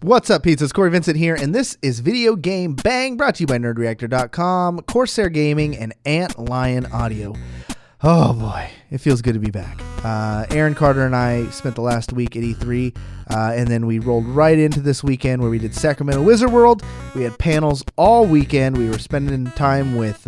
What's up, pizzas? Corey Vincent here, and this is Video Game Bang, brought to you by NerdReactor.com, Corsair Gaming, and Antlion Audio. Oh boy, it feels good to be back. Aaron Carter and I spent the last week at E3, and then we rolled right into this weekend where we did Sacramento Wizard World. We had panels all weekend. We were spending time with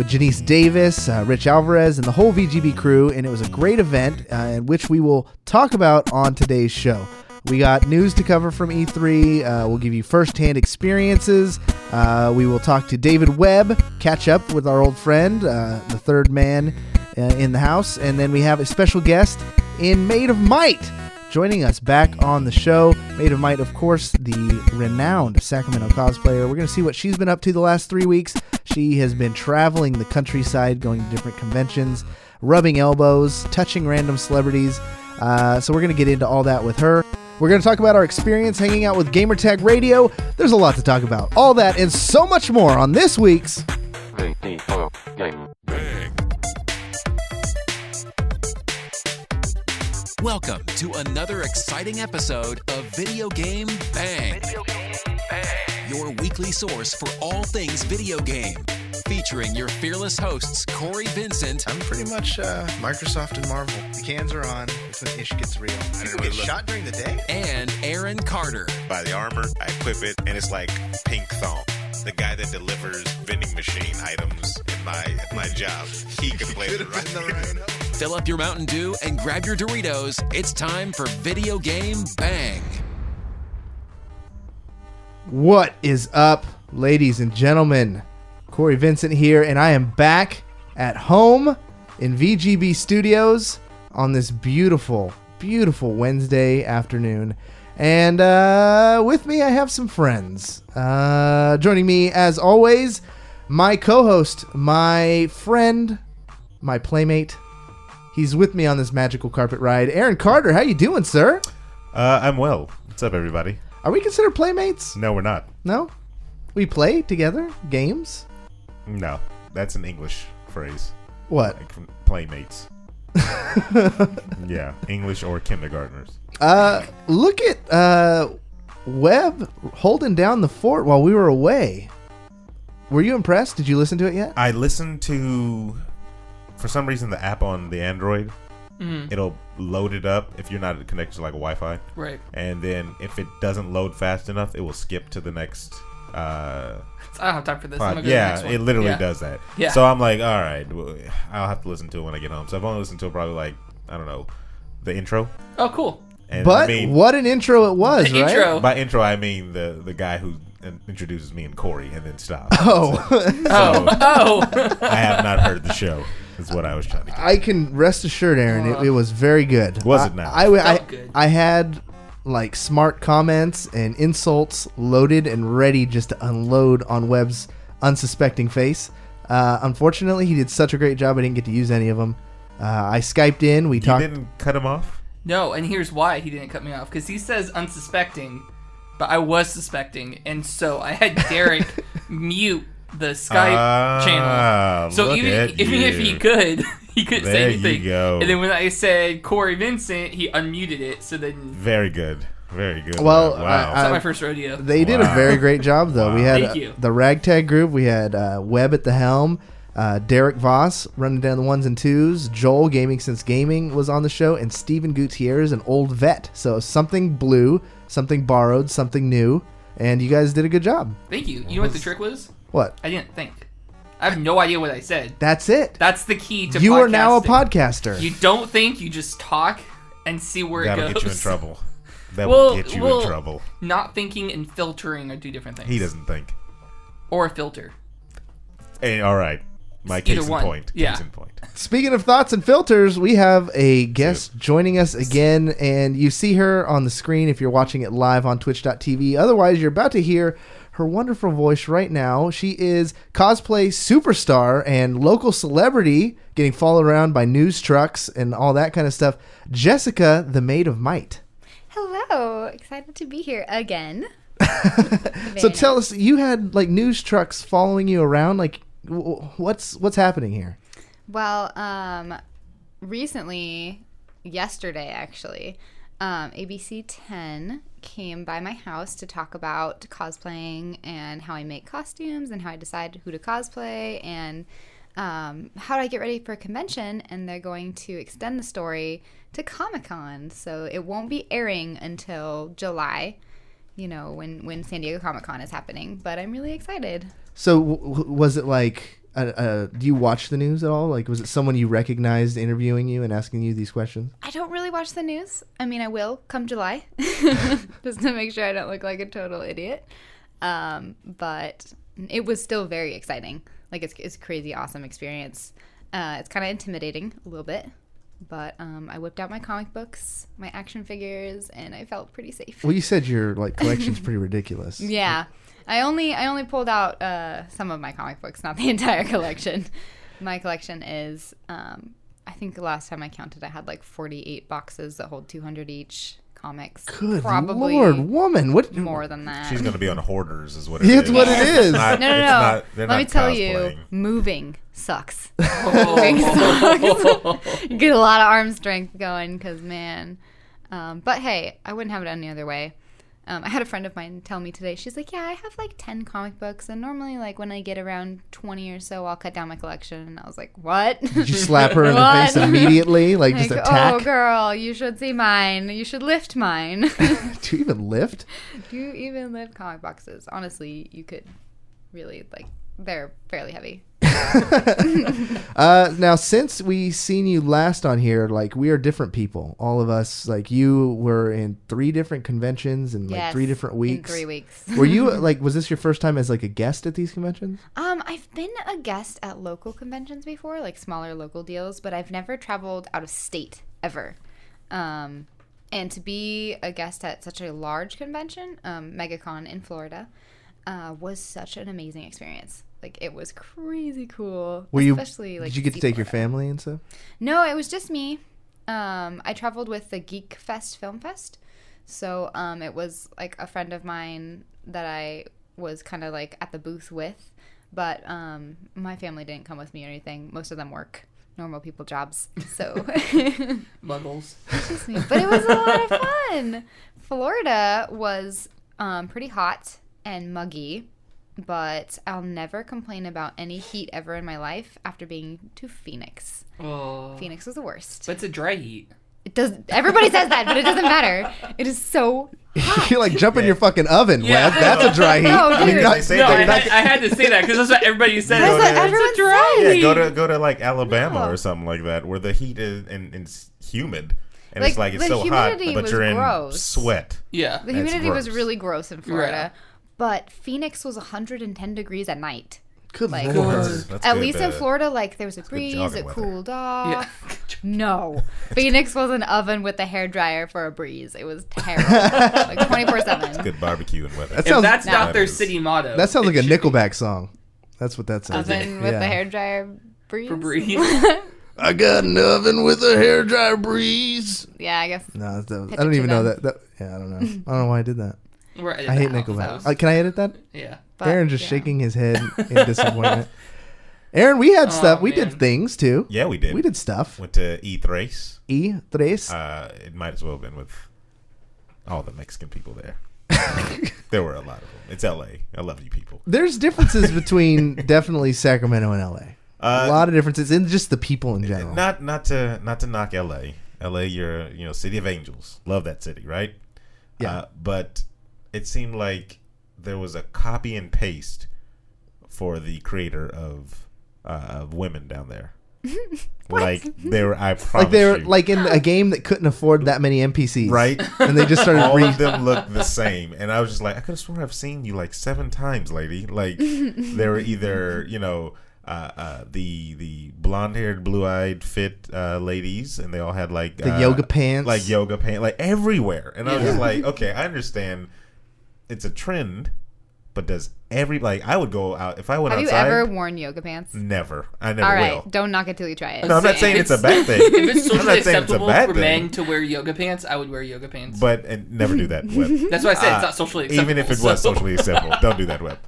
Janice Davis, Rich Alvarez, and the whole VGB crew, and it was a great event, in which we will talk about on today's show. We got news to cover from E3. We'll give you first-hand experiences. We will talk to David Webb, catch up with our old friend, the third man in the house. And then we have a special guest in Maid of Might joining us back on the show. Maid of Might, of course, the renowned Sacramento cosplayer. We're going to see what she's been up to the last 3 weeks. She has been traveling the countryside, going to different conventions, rubbing elbows, touching random celebrities. So we're going to get into all that with her. We're going to talk about our experience hanging out with Gamertag Radio. There's a lot to talk about. All that and so much more on this week's Video Game Bang. Welcome to another exciting episode of Video Game Bang. Video Game Bang. Your weekly source for all things video game. Featuring your fearless hosts, Corey Vincent. I'm pretty much Microsoft and Marvel. The cans are on. It's when ish gets real. People get shot during the day? And Aaron Carter. Buy the armor, I equip it, and it's like pink thong. The guy that delivers vending machine items in my job, he could play the right. Fill up your Mountain Dew and grab your Doritos. It's time for Video Game Bang. What is up, ladies and gentlemen? Corey Vincent here, and I am back at home in VGB Studios on this beautiful, beautiful Wednesday afternoon. And with me, I have some friends. Joining me, as always, my co-host, my friend, my playmate. He's with me on this magical carpet ride. Aaron Carter, how you doing, sir? I'm well. What's up, everybody? Are we considered playmates? No, we're not. No? We play together? Games? No, that's an English phrase. What? Like playmates. Yeah, English or kindergartners. Look at Webb holding down the fort while we were away. Were you impressed? Did you listen to it yet? I listened to, for some reason, the app on the Android. Mm-hmm. It'll load it up if you're not connected to like a Wi-Fi. Right. And then if it doesn't load fast enough, it will skip to the next. I don't have time for this. I'm gonna go to the next one. It literally does that. Yeah. So I'm like, all right, well, I'll have to listen to it when I get home. So I've only listened to it probably like, I don't know, the intro. Oh, cool. And but what an intro it was, the right? Intro. By intro, I mean the guy who introduces me and Corey and then stops. Oh. I have not heard the show. Is what I was trying to get. I can rest assured, Aaron, it was very good. Was it now? I had like smart comments and insults loaded and ready just to unload on Webb's unsuspecting face. Unfortunately, he did such a great job I didn't get to use any of them. I Skyped in. We talked. You didn't cut him off? No, and here's why he didn't cut me off. Because he says unsuspecting, but I was suspecting. And so I had Derek mute the Skype channel. So even if he couldn't say anything. You go. And then when I said Corey Vincent, he unmuted it. So then very good. Very good. Well, wow. It's not my first rodeo. They did a very great job, though. Wow. We had the Ragtag group. We had Webb at the helm. Derek Voss running down the ones and twos. Joel, Gaming Since Gaming, was on the show. And Steven Gutierrez, an old vet. So something blue, something borrowed, something new. And you guys did a good job. Thank you. You know what the trick was? What? I didn't think. I have no idea what I said. That's it. That's the key to podcasting. You are now a podcaster. You don't think, you just talk and see where it goes. That'll get you in trouble. That will get you in trouble. Not thinking and filtering are two different things. He doesn't think. Or a filter. Hey, all right. My case in point. Case in point. Speaking of thoughts and filters, we have a guest joining us again, and you see her on the screen if you're watching it live on twitch.tv. Otherwise, you're about to hear her wonderful voice right now. She is cosplay superstar and local celebrity, getting followed around by news trucks and all that kind of stuff. Jessica, the Maid of Might. Hello. Excited to be here again. So tell us, you had like news trucks following you around. Like, what's happening here? Well, recently, yesterday actually, ABC 10 came by my house to talk about cosplaying and how I make costumes and how I decide who to cosplay and how do I get ready for a convention. And they're going to extend the story to Comic-Con. So it won't be airing until July, when San Diego Comic-Con is happening. But I'm really excited. So was it like, do you watch the news at all? Like, was it someone you recognized interviewing you and asking you these questions? I don't really watch the news. I mean, I will come July, just to make sure I don't look like a total idiot. But it was still very exciting. Like, it's a crazy, awesome experience. It's kind of intimidating a little bit. But I whipped out my comic books, my action figures, and I felt pretty safe. Well, you said your collection's pretty ridiculous. Yeah. I only pulled out some of my comic books, not the entire collection. My collection is, I think the last time I counted, I had like 48 boxes that hold 200 each comics. Good Probably Lord, woman! What more than that? She's going to be on Hoarders, is what it is. It's what it is. No. Let me tell you, moving sucks. Moving sucks. You get a lot of arm strength going, because man. But hey, I wouldn't have it any other way. I had a friend of mine tell me today, she's like, yeah, I have like 10 comic books, and normally like when I get around 20 or so, I'll cut down my collection. And I was like, what? Did you slap her in the face immediately? Like just attack? Oh, girl, you should see mine. You should lift mine. Do you even lift? Do you even lift comic boxes? Honestly, you could really, like, they're fairly heavy. Now, since we seen you last on here, like, we are different people. All of us, like, you were in 3 different conventions in like 3 different weeks. In 3 weeks. Were you like? Was this your first time as like a guest at these conventions? I've been a guest at local conventions before, like smaller local deals, but I've never traveled out of state ever. And to be a guest at such a large convention, MegaCon in Florida, was such an amazing experience. Like, it was crazy cool. Especially, like, did you get to take your family and stuff? No, it was just me. I traveled with the Geek Fest Film Fest. So it was like a friend of mine that I was kind of like at the booth with. But my family didn't come with me or anything. Most of them work normal people jobs. So Muggles. Just me. But it was a lot of fun. Florida was pretty hot and muggy. But I'll never complain about any heat ever in my life after being to Phoenix. Oh. Phoenix was the worst. But it's a dry heat. It does. Everybody says that, but it doesn't matter. It is so hot. You like jump in your fucking oven, Yeah. Webb. That's a dry heat. No, I mean, dude. not- I had to say that because that's what everybody said. That's what everyone It's a dry says. heat. Yeah, go to like Alabama No. or something like that, where the heat is and it's humid, and Like, it's like it's the so hot, humidity but was you're in gross. sweat. Yeah. The humidity was gross. really gross in Florida. Yeah. But Phoenix was 110 degrees at night. Good Like, Lord. That's At good, least in Florida, like, there was a breeze, jogging it weather. cooled off. Yeah. No. Phoenix was an oven with a hairdryer for a breeze. It was terrible. Like, 24/7. Good barbecue and weather. That If sounds, that's not their That is- city motto. that sounds like a it should be Nickelback song. That's what that sounds like. Oven with Yeah. the hairdryer breeze. For breeze. I got an oven with a hairdryer breeze. Yeah, I guess. No, I Pitch don't it even to know them. that. Yeah, I don't know. I don't know why I did that. We're editing I hate that out, Nickelback. so- Can I edit that? Yeah. But, Aaron just yeah. shaking his head in disappointment. Aaron, we had stuff. We man. did things too. Yeah, we did. We did stuff. Went to E3. E3. It might as well have been with all the Mexican people there. There were a lot of them. It's LA. I love you people. There's differences between definitely Sacramento and LA. A lot of differences in just the people in general. Not to knock LA. LA, you're city of angels. Love that city, right? Yeah. But it seemed like there was a copy and paste for the creator of women down there. Like they were, I promise Like they were you, like in a game that couldn't afford that many NPCs, right? And they just started All of them looked the same, and I was just like, I could have sworn I've seen you like 7 times, lady. Like they were either the blonde-haired, blue-eyed, fit ladies, and they all had like the yoga pants, like everywhere. And I was just like, okay, I understand it's a trend, but does I would go out if I went Have outside. you ever worn yoga pants? Never. I never All right, will. don't knock it till you try it. No, I'm not saying it's a bad thing. If it's I'm socially not saying it's a acceptable bad for thing. men to wear yoga pants, I would wear yoga pants. And never do that, Webb. That's why I said it's not socially acceptable. Even if it was socially acceptable, don't do that, Webb.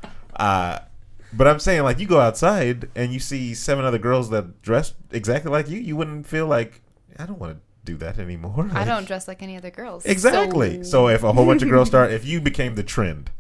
But I'm saying, like, you go outside and you see 7 other girls that dress exactly like you wouldn't feel like, I don't want to do that anymore. I don't dress like any other girls. Exactly. So if a whole bunch of girls if you became the trend,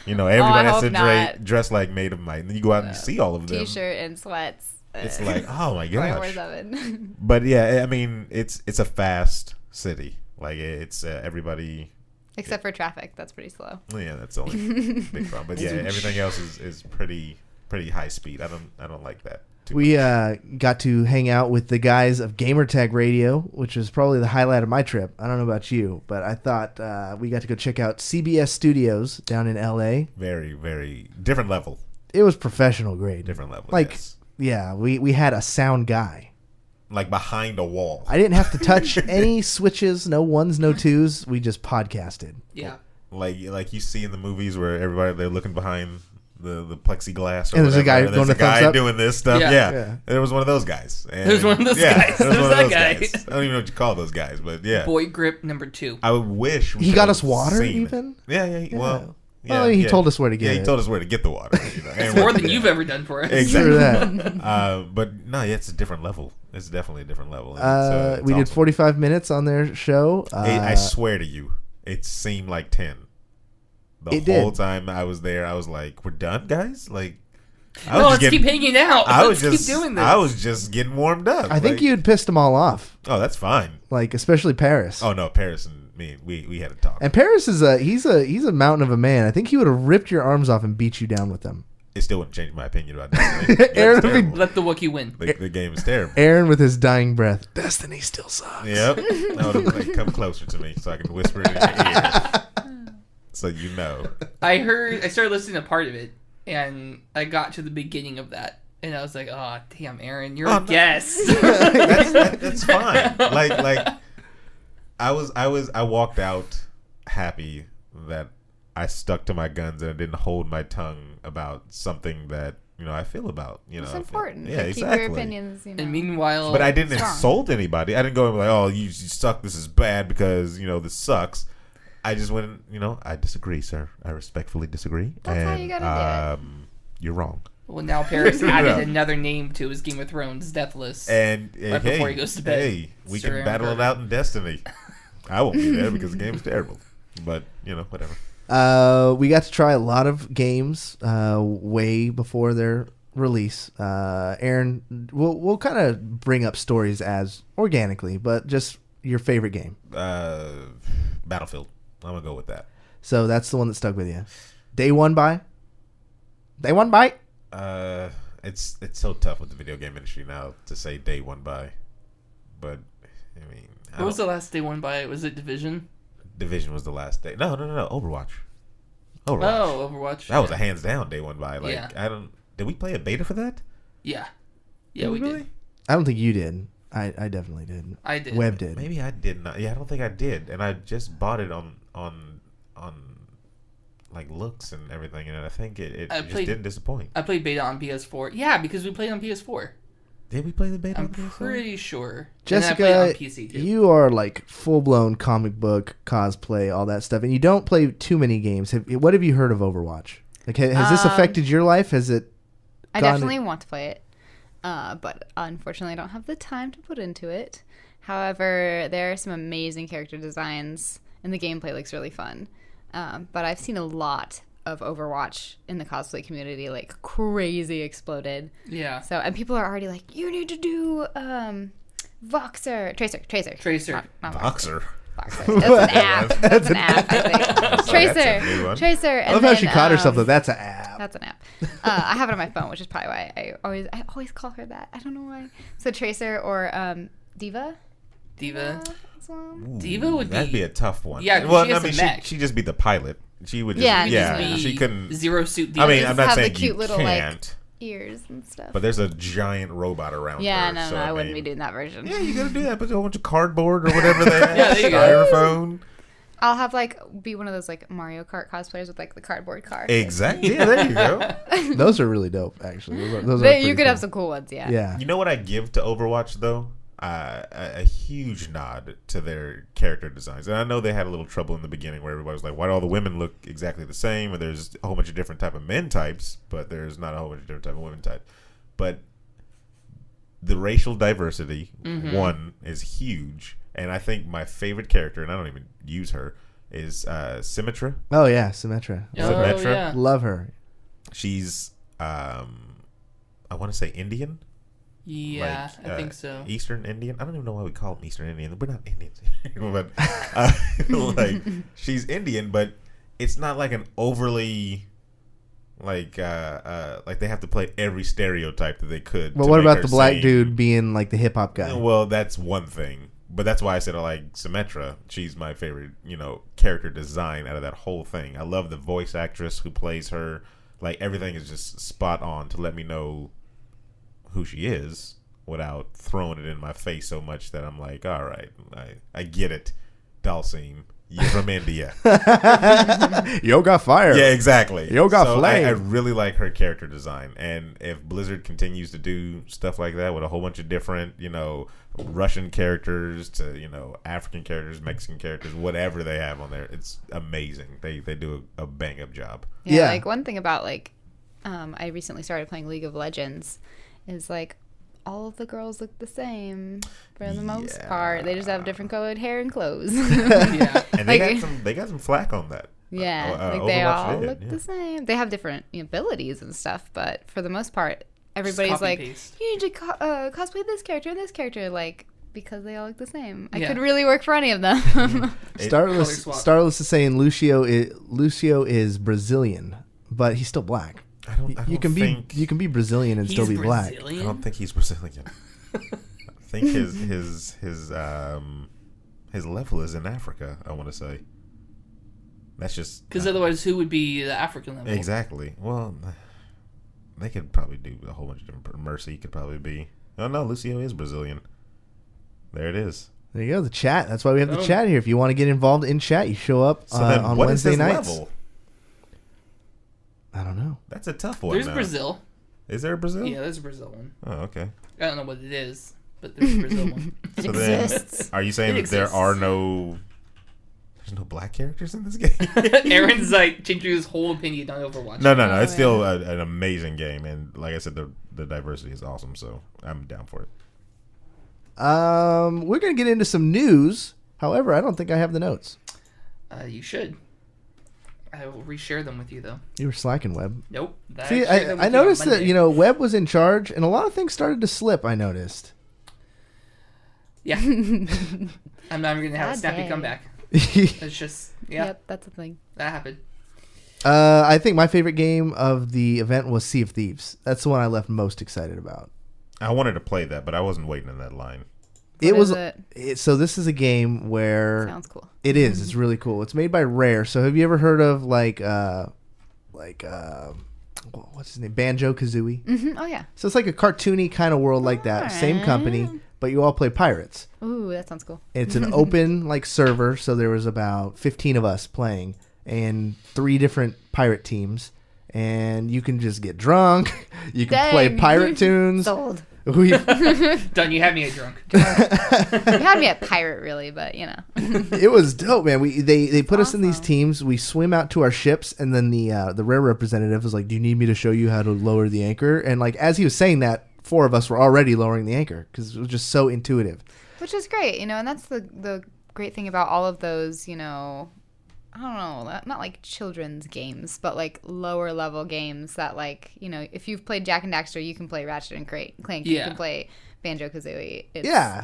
everybody has to dress like Maid of Might, and then you go out and see all of them. T-shirt and sweats. It's like, oh my gosh. 24/7. But yeah, I mean, it's a fast city. Like it's everybody. Except for traffic, that's pretty slow. Yeah, that's the only big problem. But yeah, everything else is pretty high speed. I don't like that. We got to hang out with the guys of Gamertag Radio, which was probably the highlight of my trip. I don't know about you, but I thought we got to go check out CBS Studios down in LA. Very, very different level. It was professional grade. Different level. Like, yes. Yeah, we had a sound guy. Like behind a wall. I didn't have to touch any switches, no ones, no twos. We just podcasted. Yeah. Like you see in the movies where they're looking behind the plexiglass, and there's a guy doing this stuff. Yeah. There was one of those guys. There's one of those guys. There's one of those guys. I don't even know what you call those guys, but yeah. Boy grip number 2. I wish he got us water even. Yeah. Well. Yeah, he told us where to get it. He told us where to get the water. It's more than you've ever done for us. Exactly. That. But no, it's a different level. It's definitely a different level. It's we did 45 minutes on their show. I swear to you, it seemed like 10. The whole time I was there, I was like, "We're done, guys." Like, let's keep hanging out. Let's keep doing this. I was just getting warmed up. I think you had pissed them all off. Oh, that's fine. Like, especially Paris. Oh no, Paris and me, we had a talk. And Paris is he's a mountain of a man. I think he would have ripped your arms off and beat you down with them. It still wouldn't change my opinion about Destiny. Aaron, let the Wookiee win. The game is terrible. Aaron with his dying breath. Destiny still sucks. Yep. Come closer to me so I can whisper it in your ear. So you know. I started listening to part of it, and I got to the beginning of that, and I was like, "Oh, damn, Aaron, you're a guest." That's fine. Like, I walked out happy that I stuck to my guns and I didn't hold my tongue about something that I feel about. It's important. Yeah, to exactly. Keep your opinions. And meanwhile, but I didn't insult anybody. I didn't go and be like, "Oh, you suck. This is bad because this sucks." I just went, I disagree, sir. I respectfully disagree. That's how you gotta do it. You're wrong. Well, now Paris added another name to his Game of Thrones death list. And before he goes to bed. Hey, we can battle it out in Destiny. I won't be there because the game's terrible. But, whatever. We got to try a lot of games way before their release. Aaron, we'll kind of bring up stories as organically, but just your favorite game. Battlefield. I'm going to go with that. So that's the one that stuck with you. Day one buy? It's so tough with the video game industry now to say day one buy. But, I mean... What was the last day one buy? Was it Division? Division was the last day. No. Overwatch. Oh, Overwatch. That was a hands down day one buy. Did we play a beta for that? Yeah. Yeah, we did. I don't think you did. I definitely did. I did. Webb did. Maybe I did not. Yeah, I don't think I did. And I just bought it on like looks and everything, and I think it just didn't disappoint. I played beta on PS4. Yeah, because we played on PS4. Did we play the beta on PS4? I'm pretty sure. Jessica, and I played on PC too. You are like full-blown comic book, cosplay, all that stuff, and you don't play too many games. What have you heard of Overwatch? Like, has this affected your life? Has it? I definitely want to play it, but unfortunately I don't have the time to put into it. However, there are some amazing character designs, and the gameplay looks really fun. But I've seen a lot of Overwatch in the cosplay community, like crazy exploded. Yeah. So, and people are already like, you need to do Tracer. Not Voxer. That's an app. That's an app, I think. Tracer. I love how she caught herself though. That's an app. That's an app. I have it on my phone, which is probably why I always call her that. I don't know why. So Tracer or Diva. That'd be a tough one. Yeah, she'd just be the pilot. She would just she couldn't Zero Suit Diva. I mean, I'm not saying the cute you little can't. Ears and stuff. But there's a giant robot around her. Yeah, no, I wouldn't be doing that version. Yeah, you gotta do that. Put a whole bunch of cardboard or whatever they have. Yeah, there you go. Styrofoam. I'll have be one of those Mario Kart cosplayers with the cardboard car. Exactly. Yeah, there you go. Those are really dope, actually. You could have some cool ones, yeah. Yeah. You know what I give to Overwatch though? A huge nod to their character designs. And I know they had a little trouble in the beginning where everybody was like, why do all the women look exactly the same? And there's a whole bunch of different type of men types, but there's not a whole bunch of different type of women types. But the racial diversity, one, is huge. And I think my favorite character, and I don't even use her, is Symmetra. Oh, yeah, Symmetra. Symmetra. Yeah. Love her. She's, I want to say Indian. Yeah, Like, I think so. Eastern Indian. I don't even know why we call them Eastern Indian. We're not Indians. But like, she's Indian, but it's not like an overly... Like they have to play every stereotype that they could. But what about the black dude being like the hip hop guy? Well, that's one thing. But that's why I said I like Symmetra. She's my favorite, character design out of that whole thing. I love the voice actress who plays her. Like, everything is just spot on to let me know who she is without throwing it in my face so much that I'm like, all right, I get it, Dalsim. You're from India. Yo got fire. Yeah, exactly. Yo got flame. I really like her character design. And if Blizzard continues to do stuff like that with a whole bunch of different, Russian characters to, African characters, Mexican characters, whatever they have on there, it's amazing. They do a bang-up job. Yeah, like one thing about I recently started playing League of Legends is all of the girls look the same for the most part. They just have different colored hair and clothes. Yeah, and they got some flack on that. Yeah, they all look the same. They have different abilities and stuff, but for the most part, everybody's like, paste. you need to cosplay this character and this character, because they all look the same. I could really work for any of them. Starless is saying Lucio is Brazilian, but he's still black. You can be Brazilian and still be black. I don't think he's Brazilian. I think his level is in Africa, I want to say. That's just because otherwise, who would be the African level? Exactly. Well, they could probably do a whole bunch of different. Mercy could probably be. Oh no, Lucio is Brazilian. There it is. There you go. The chat. That's why we have the chat here. If you want to get involved in chat, you show up on what Wednesday is his nights. Level? I don't know. That's a tough one. There's Brazil. Is there a Brazil? Yeah, there's a Brazil one. Oh, okay. I don't know what it is, but there's a Brazil one. It exists. Are you saying that there's no black characters in this game? Aaron's changing his whole opinion on Overwatch. No. It's still an amazing game, and like I said, the diversity is awesome. So I'm down for it. We're gonna get into some news. However, I don't think I have the notes. You should. I will reshare them with you, though. You were slacking, Webb. Nope. See, I noticed that Webb was in charge, and a lot of things started to slip. I noticed. Yeah. I'm not even gonna have a snappy comeback. It's just Yep, that's a thing. That happened. I think my favorite game of the event was Sea of Thieves. That's the one I left most excited about. I wanted to play that, but I wasn't waiting in that line. So this is a game where sounds cool. It is. It's really cool. It's made by Rare. So have you ever heard of what's his name? Banjo-Kazooie? Mm-hmm. Oh yeah. So it's like a cartoony kind of world like that. Same company, but you all play pirates. Ooh, that sounds cool. It's an open server. So there was about 15 of us playing, and 3 different pirate teams. And you can just get drunk. You can play pirate tunes. Sold. Done. You had me at drunk. You had me at pirate, really, but it was dope, man. They put us in these teams. We swim out to our ships, and then the Rare representative was like, "Do you need me to show you how to lower the anchor?" And as he was saying that, 4 of us were already lowering the anchor because it was just so intuitive. Which is great, and that's the great thing about all of those, I don't know, not like children's games, but lower level games that if you've played Jak and Daxter, you can play Ratchet and Clank. You can play Banjo-Kazooie.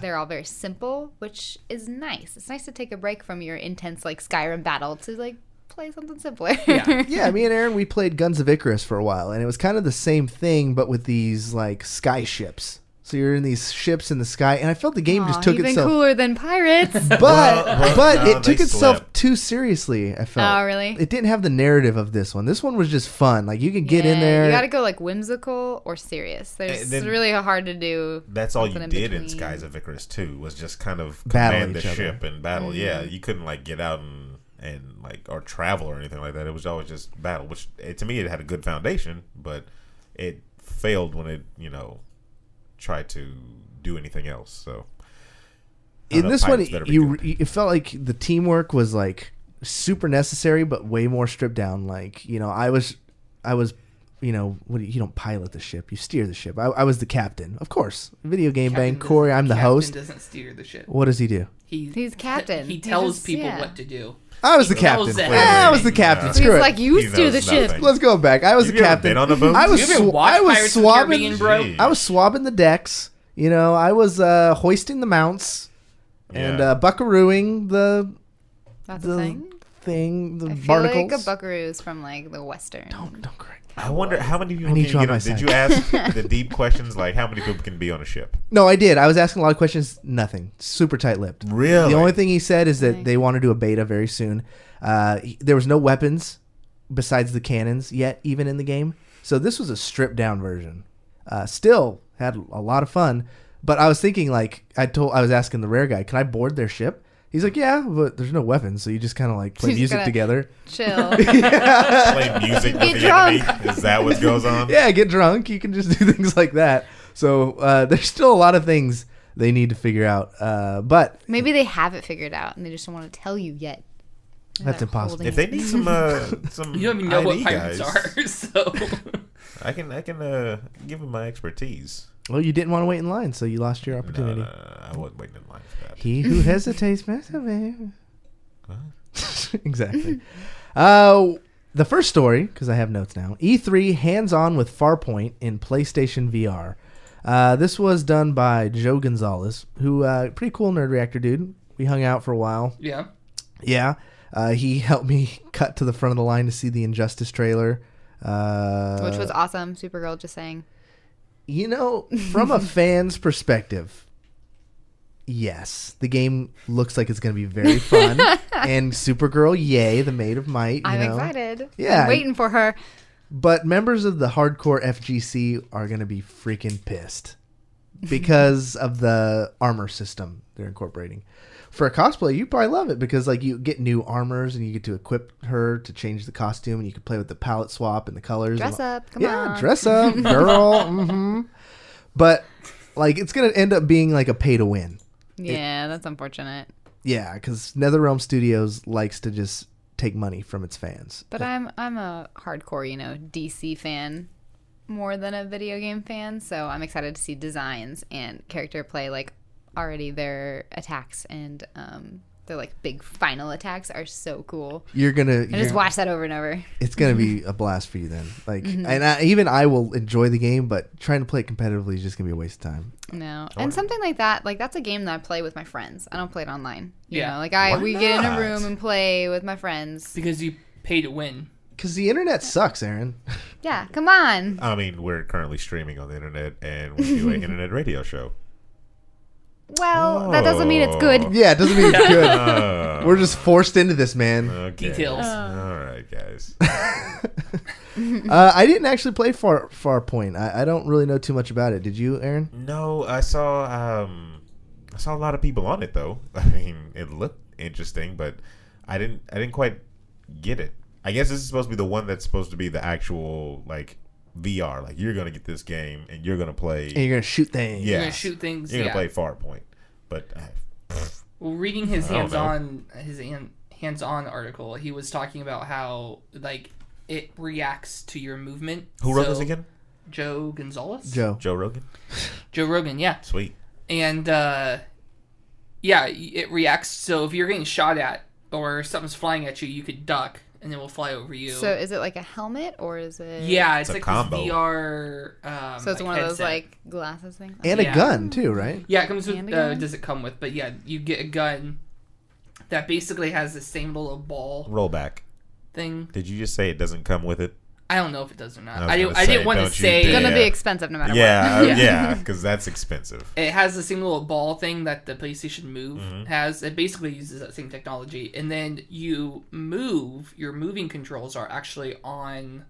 They're all very simple, which is nice. It's nice to take a break from your intense Skyrim battle to play something simpler. Yeah, me and Aaron, we played Guns of Icarus for a while, and it was kind of the same thing, but with these sky ships. So you're in these ships in the sky, and I felt the game just took even itself cooler than pirates. But it took itself too seriously. I felt. Oh, really? It didn't have the narrative of this one. This one was just fun. You can get in there. You got to go whimsical or serious. It's really hard to do. That's all you did in Skies of Icarus 2 was just kind of command the ship and battle. Mm-hmm. Yeah, you couldn't get out and or travel or anything like that. It was always just battle. Which to me it had a good foundation, but it failed when it try to do anything else. So in this one, it felt like the teamwork was super necessary, but way more stripped down. I was you don't pilot the ship, you steer the ship. I was the captain, of course. Video game bang, Corey, I'm the host. Captain doesn't steer the ship. What does he do? He's captain. He tells people what to do. I was the captain. I was the captain. He's Screw it. like, you steer the ship. Let's go back. I was the captain. On the boat? I was swabbing, bro. I was swabbing the decks. I was hoisting the mounts and buckarooing That's a thing. The I feel barnacles. like a buckaroo is from like the western. Don't correct. I wonder how many people did you ask the deep questions, like how many people can be on a ship? No, I did. I was asking a lot of questions. Nothing. Super tight-lipped. Really? The only thing he said is that they want to do a beta very soon. There was no weapons besides the cannons yet, even in the game. So this was a stripped-down version. Still had a lot of fun. But I was thinking, like, I was asking the rare guy, can I board their ship? He's like, yeah, but there's no weapons, so you just kind of like play music together. Chill. Play music with the enemy. Is that what goes on? Yeah, get drunk. You can just do things like that. So there's still a lot of things they need to figure out. But maybe they have it figured out and they just don't want to tell you yet. That's impossible. If they need some you don't even know what pirates guys, are, so I can give them my expertise. Well, you didn't want to wait in line, so you lost your opportunity. No, I wasn't waiting in line for that. He who hesitates, exactly. The first story, because I have notes now. E3 hands-on with Farpoint in PlayStation VR. This was done by Joe Gonzalez, who pretty cool Nerd Reactor dude. We hung out for a while. Yeah. Yeah. He helped me cut to the front of the line to see the Injustice trailer. Which was awesome. Supergirl, just saying. From a fan's perspective, yes, the game looks like it's going to be very fun. And Supergirl, yay, the Maid of Might. I'm excited. Yeah. I'm waiting for her. But members of the hardcore FGC are going to be freaking pissed because of the armor system they're incorporating. For a cosplay, you probably love it because like you get new armors and you get to equip her to change the costume and you can play with the palette swap and the colors. Dress up, come on. Yeah, dress up, girl. Mm-hmm. But like it's gonna end up being like a pay to win. Yeah, that's unfortunate. Yeah, because NetherRealm Studios likes to just take money from its fans. But I'm a hardcore, DC fan more than a video game fan, so I'm excited to see designs and character play like. Already their attacks and their like big final attacks are so cool. You're gonna just watch that over and over. It's gonna be a blast for you then. Like, and I will enjoy the game, but trying to play it competitively is just gonna be a waste of time. No, and something like that, like that's a game that I play with my friends. I don't play it online. Yeah, we get in a room and play with my friends because you pay to win. Because the internet sucks, Aaron. Yeah, come on. I mean, we're currently streaming on the internet, and we do an internet radio show. Well, that doesn't mean it's good. Yeah, it doesn't mean it's good. We're just forced into this, man. Okay. Details. All right, guys. I didn't actually play Farpoint. I don't really know too much about it. Did you, Aaron? No, I saw a lot of people on it though. I mean, it looked interesting, but I didn't quite get it. I guess this is supposed to be the one that's supposed to be the actual like VR, like you're gonna get this game and you're gonna play and you're gonna shoot things. Yeah, you're gonna shoot things. You're gonna play Farpoint, but well, reading his hands-on article, he was talking about how like it reacts to your movement. Who wrote this again? Joe Gonzalez. Joe Rogan. Joe Rogan, yeah. Sweet. And yeah, it reacts. So if you're getting shot at or something's flying at you, you could duck. And then we'll fly over you. So is it like a helmet or is it? Yeah, it's like combo. this VR. So it's like one of those like glasses things. And a gun too, right? Yeah, it comes with. Does it come with? But yeah, you get a gun that basically has the same little ball rollback thing. Did you just say it doesn't come with it? I don't know if it does or not. I didn't want to say it's gonna be expensive no matter what. Yeah, because that's expensive. It has the same little ball thing that the PlayStation Move has. It basically uses that same technology, and then you move. Your moving controls are actually on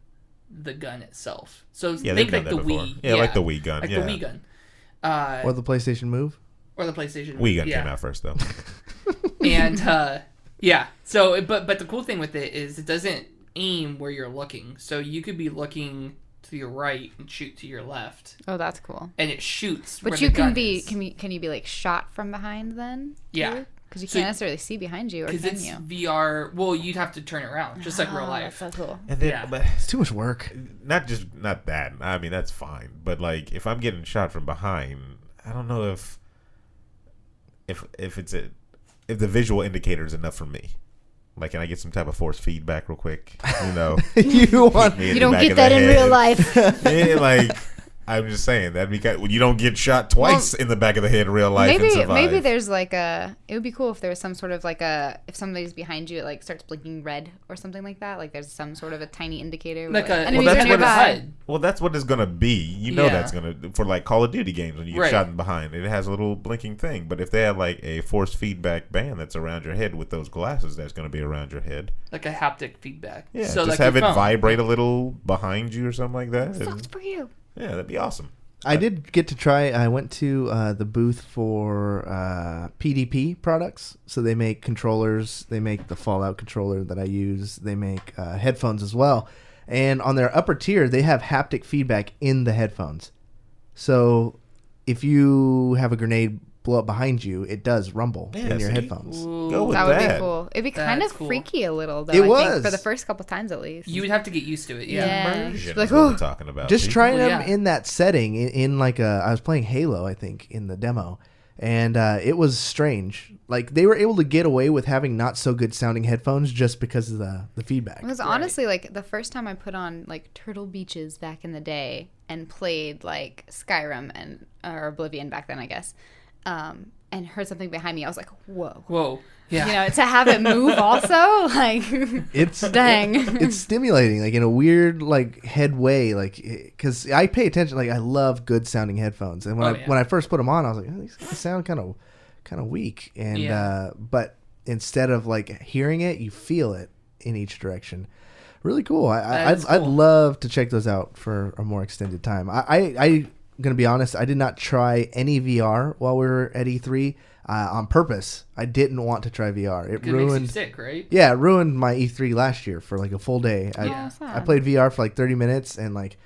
the gun itself. So think like the Wii. Yeah, like the Wii gun. Like the Wii gun. Or the PlayStation Move. Or the PlayStation Move. Wii gun came out first though. And yeah, so but the cool thing with it is it doesn't aim where you're looking, so you could be looking to your right and shoot to your left. Oh, that's cool. And it shoots. But where you the can gun be is. can you be like shot from behind then? Yeah. Because you can't necessarily see behind you, or can it's you? VR. Well, you'd have to turn it around, just like real life. That's so cool. And then, but It's too much work. not that. I mean, that's fine. But like, if I'm getting shot from behind, I don't know if the visual indicator is enough for me. Like, can I get some type of force feedback real quick? You know, You don't get that in real life. Yeah, like. I'm just saying that because you don't get shot twice in the back of the head in real life and survive. Maybe there's like it would be cool if there was some sort of like if somebody's behind you, it like starts blinking red or something like that. Like there's some sort of a tiny indicator. Like that's what it's gonna be. You know that's gonna for like Call of Duty games when you get shot in behind. It has a little blinking thing. But if they have like a force feedback band that's around your head with those glasses, that's gonna be around your head. Like a haptic feedback. Yeah, so just like have it vibrate a little behind you or something like that. Sucks for you. Yeah, that'd be awesome. I did get to try. I went to the booth for PDP Products. So they make controllers. They make the Fallout controller that I use. They make headphones as well. And on their upper tier, they have haptic feedback in the headphones. So if you have a grenade blow up behind you, it does rumble in your headphones. Go with that would be cool. It'd be kind of freaky a little, though. I think, for the first couple times at least. You would have to get used to it. Immersion is what we're talking about. Just trying them in that setting, in like I was playing Halo, I think, in the demo, and it was strange. Like they were able to get away with having not so good sounding headphones just because of the feedback. It was honestly like the first time I put on like Turtle Beaches back in the day and played like Skyrim or Oblivion back then, I guess. And heard something behind me. I was like, whoa. Yeah. You know, to have it move also, like, it's dang. It's stimulating, like in a weird, like, head way, like, because I pay attention, like, I love good sounding headphones. And when I first put them on, I was like, oh, these sound kind of weak. And, but instead of, like, hearing it, you feel it in each direction. Really cool. I'd love to check those out for a more extended time. I'm going to be honest, I did not try any VR while we were at E3 on purpose. I didn't want to try VR. It ruined. Makes you sick, right? Yeah, it ruined my E3 last year for like a full day. I played VR for like 30 minutes and like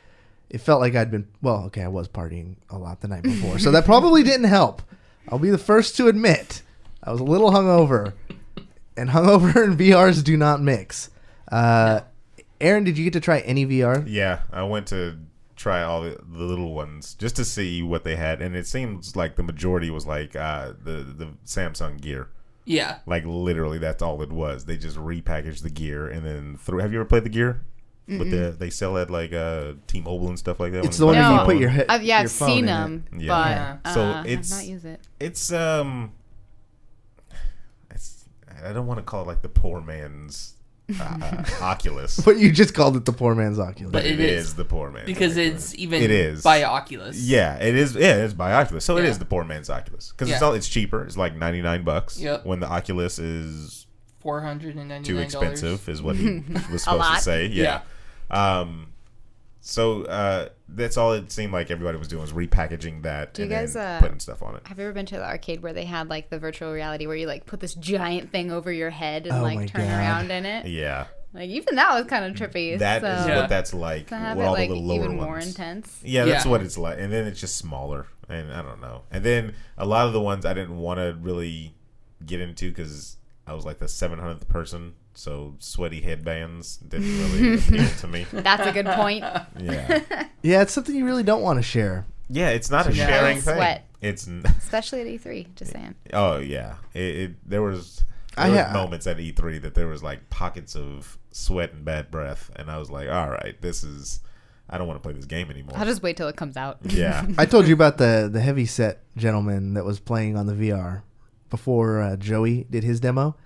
it felt like I'd been, I was partying a lot the night before. So that probably didn't help. I'll be the first to admit I was a little hungover. And hungover and VRs do not mix. Aaron, did you get to try any VR? Yeah, I went to try all the little ones just to see what they had, and it seems like the majority was like the Samsung gear. Yeah, like literally that's all it was. They just repackaged the gear and then threw. Have you ever played the gear? But they sell at like T-Mobile and stuff like that. It's the one that you put your head. I've seen them, but so I've not used it. It's I don't want to call it like the poor man's Oculus. But you just called it the poor man's Oculus. But it is the poor man's because Oculus. It is by Oculus. Yeah, it is. Yeah, it is by Oculus. So it is the poor man's Oculus because it's cheaper. It's like $99. Yep. When the Oculus is $499. Too expensive is what he was supposed to say. Yeah. So that's all it seemed like everybody was doing was repackaging that and then putting stuff on it. Have you ever been to the arcade where they had like the virtual reality where you like put this giant thing over your head and turn around in it? Yeah. Like even that was kind of trippy. That is what that's like. To have with it all like the lower even ones. more intense. Yeah, that's what it's like. And then it's just smaller. And I don't know. And then a lot of the ones I didn't want to really get into because I was like the 700th person. So sweaty headbands didn't really appeal to me. That's a good point. Yeah. Yeah, it's something you really don't want to share. Yeah, it's not a sharing thing. Sweat. It's especially at E3. Just saying. Oh yeah, there was moments at E3 that there was like pockets of sweat and bad breath, and I was like, all right, I don't want to play this game anymore. I'll just wait till it comes out. Yeah. I told you about the heavy set gentleman that was playing on the VR before Joey did his demo.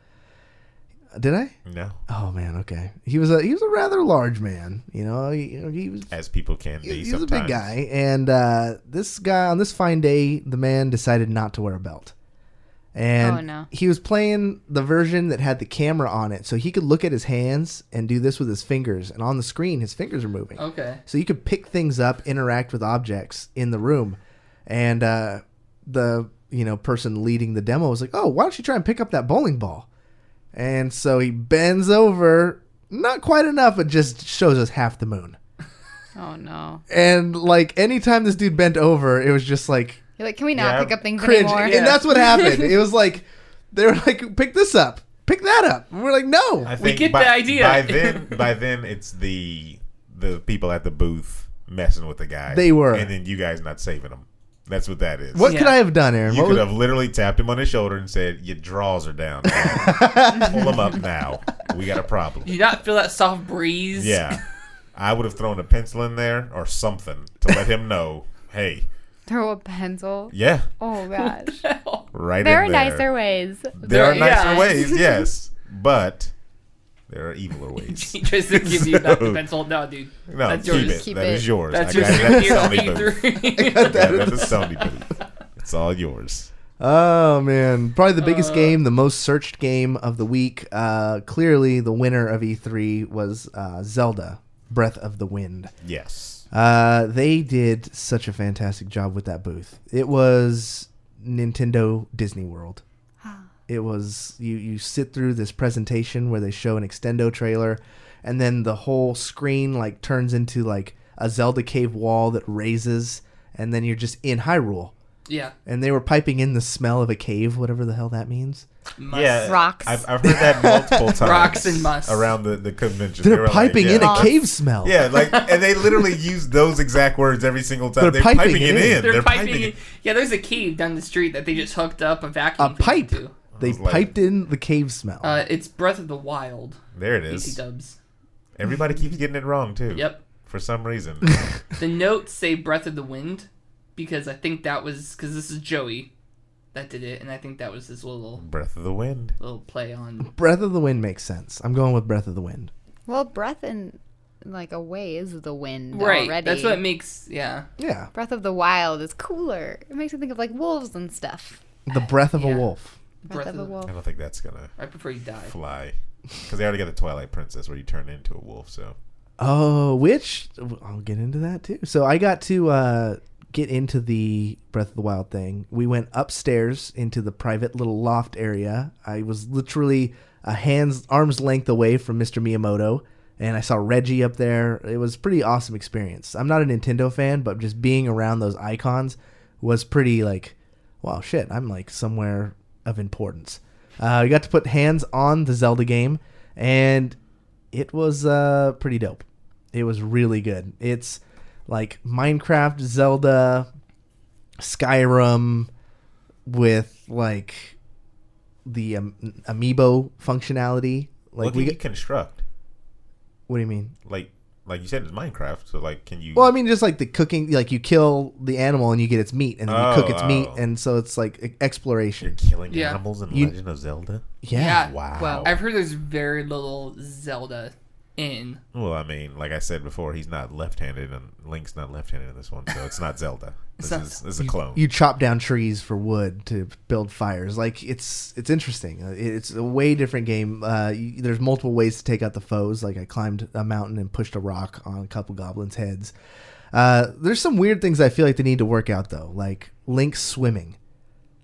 Did I? No. Oh man, okay. He was a rather large man, you know. He was, as people can be. He's a big guy, and this guy on this fine day, the man decided not to wear a belt, and he was playing the version that had the camera on it, so he could look at his hands and do this with his fingers, and on the screen, his fingers are moving. Okay. So you could pick things up, interact with objects in the room, and the person leading the demo was like, "Oh, why don't you try and pick up that bowling ball?" And so he bends over, not quite enough, but just shows us half the moon. Oh, no. And, like, anytime this dude bent over, it was just like... You're like, can we not pick up things cringe. anymore? And that's what happened. It was like They were like, pick this up. Pick that up. And we're like, no. I think we get the idea. By then, it's the people at the booth messing with the guy. They were. And then you guys not saving him. That's what that is. What could I have done, Aaron? You could have literally tapped him on his shoulder and said, your drawers are down. Pull them up now. We got a problem. You not feel that soft breeze? Yeah. I would have thrown a pencil in there or something to let him know, hey. Throw a pencil? Yeah. Oh, gosh. Right There are in there. nicer ways. There are nicer ways, yes. But there are eviler ways. He tries to give you back the pencil. No, dude. No, that's keep yours. it. That is yours. That's I got it at the Sony your booth. E3. I got that. That's a Sony booth. It's all yours. Oh, man. Probably the biggest game, the most searched game of the week. Clearly, the winner of E3 was Zelda, Breath of the Wind. Yes. They did such a fantastic job with that booth. It was Nintendo Disney World. It was, you sit through this presentation where they show an extendo trailer, and then the whole screen like turns into like a Zelda cave wall that raises, and then you're just in Hyrule. Yeah. And they were piping in the smell of a cave, whatever the hell that means. Yeah, Rocks. I've heard that multiple times. Rocks and must. Around the convention. They're piping in a cave smell. Yeah, like, and they literally use those exact words every single time. They're They're piping piping it it in. in. They're piping in. Yeah, there's a cave down the street that they just hooked up a vacuum pipe. to. They was like- piped in the cave smell. It's Breath of the Wild. There it PC is. dubs. Everybody keeps getting it wrong, too. Yep. For some reason. The notes say Breath of the Wind because I think that was because this is Joey that did it, and I think that was his little Breath of the Wind. play on. Breath of the Wind makes sense. I'm going with Breath of the Wind. Well, breath in like a way is the wind Right. already. That's what it makes. Yeah. Yeah. Breath of the Wild is cooler. It makes me think of like wolves and stuff. The breath of a Yeah. wolf. Breath of a wolf. I don't think that's going to I prefer you die. fly. Because they already got the Twilight Princess where you turn into a wolf, so. Oh, which I'll get into that too. So I got to get into the Breath of the Wild thing. We went upstairs into the private little loft area. I was literally arm's length away from Mr. Miyamoto, and I saw Reggie up there. It was a pretty awesome experience. I'm not a Nintendo fan, but just being around those icons was pretty like, wow, shit, I'm like somewhere of importance. We got to put hands on the Zelda game, and it was pretty dope. It was really good. It's like Minecraft, Zelda, Skyrim with like the amiibo functionality. Like What can you construct? What do you mean? Like you said, it's Minecraft, so like, can you... Well, I mean, just like the cooking, like you kill the animal and you get its meat, and then you cook its meat, and so it's like exploration. You're killing Yeah. animals in You- Legend of Zelda? Yeah. Wow. Well, I've heard there's very little Zelda in. Well, I mean, like I said before, he's not left-handed, and Link's not left-handed in this one, so it's not Zelda. This is a clone. You chop down trees for wood to build fires. Like it's interesting. It's a way different game. There's multiple ways to take out the foes. Like I climbed a mountain and pushed a rock on a couple goblins' heads. There's some weird things I feel like they need to work out though. Like Link swimming.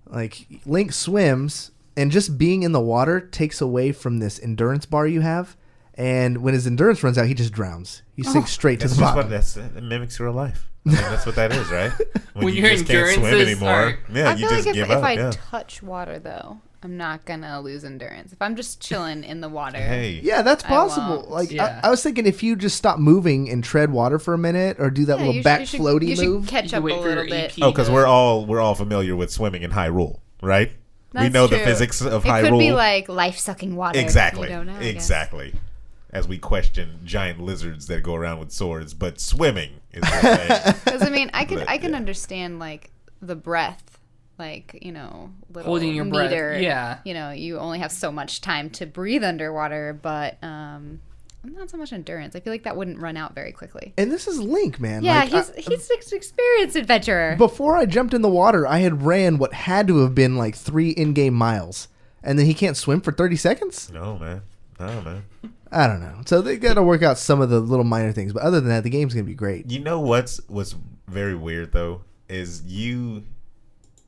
Like Link swims, and just being in the water takes away from this endurance bar you have. And when his endurance runs out, he just drowns. He sinks straight to That's the just bottom. it mimicks real life. I mean, that's what that is, right? When you your just can't swim endurance is- anymore, alright. yeah, I you feel just like give if up. I Yeah. touch water though, I'm not gonna lose endurance. If I'm just chilling in the water. Hey, Yeah, that's I possible. won't. Like Yeah. I was thinking, if you just stop moving and tread water for a minute, or do that Yeah, little back floaty you move. should catch You up a wait for little your bit. EP. oh, because we're all familiar with swimming in Hyrule, right? We That's know the true. physics of It Hyrule. could be like life-sucking water. Exactly. You don't know, I guess. Exactly. As we question giant lizards that go around with swords, but swimming is the thing. Because I mean, I can Yeah. understand like the breath, like little Holding your breath, meter. yeah. You only have so much time to breathe underwater, but not so much endurance. I feel like that wouldn't run out very quickly. And this is Link, man. Yeah, Like, he's an experienced adventurer. before I jumped in the water, I had ran what had to have been like 3 in-game miles, and then he can't swim for 30 seconds. No, man. I don't know. So they got to work out some of the little minor things, but other than that, the game's gonna be great. You know what's very weird though is you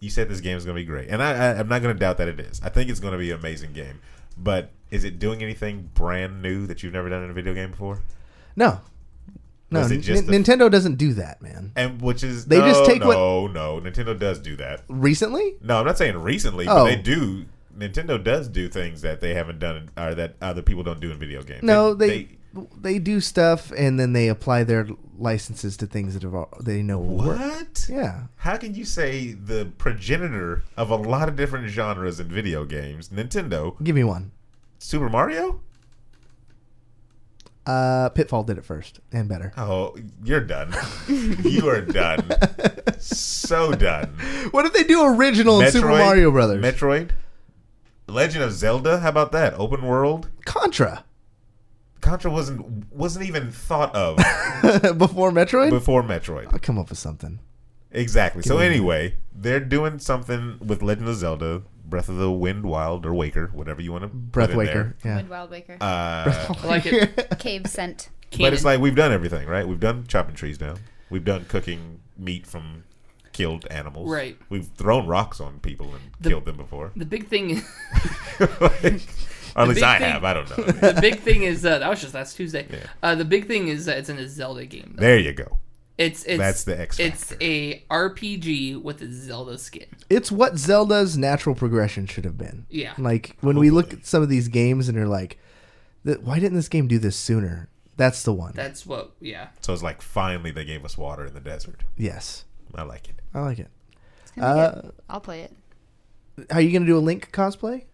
said this game is gonna be great, and I'm not gonna doubt that it is. I think it's gonna be an amazing game, but is it doing anything brand new that you've never done in a video game before? No, Was it just the- Nintendo doesn't do that, man. And which is They just take no, Nintendo does do that. Recently, No, I'm not saying recently, Oh. but they do. Nintendo does do things that they haven't done or that other people don't do in video games. No, they do stuff and then they apply their licenses to things that they know will work. What? Yeah. How can you say the progenitor of a lot of different genres in video games, Nintendo? Give me one. Super Mario? Pitfall did it first and better. Oh, you're done. You are done. So done. What if they do original in Super Mario Brothers? Metroid? Legend of Zelda? How about that? Open world? Contra wasn't even thought of before Metroid. Before Metroid, I'll come up with something. Exactly. So anyway, they're doing something with Legend of Zelda, Breath of the Wild, or Waker, whatever you want to. Breath Waker. Yeah. Wind Wild Waker. I like it. Cave Scent. But it's like we've done everything, right? We've done chopping trees down. We've done cooking meat from killed animals. Right. We've thrown rocks on people and killed them before. The big thing is... Or at least I have. I don't know. The big thing is that was just last Tuesday. Yeah. The big thing is that it's in a Zelda game. There you go. It's That's the X factor. It's a RPG with a Zelda skin. It's what Zelda's natural progression should have been. Yeah. Like when we look at some of these games and they're like, why didn't this game do this sooner? That's the one. That's what. Yeah. So it's like finally they gave us water in the desert. Yes. I like it. I like it. It's gonna be good. I'll play it. Are you gonna do a Link cosplay?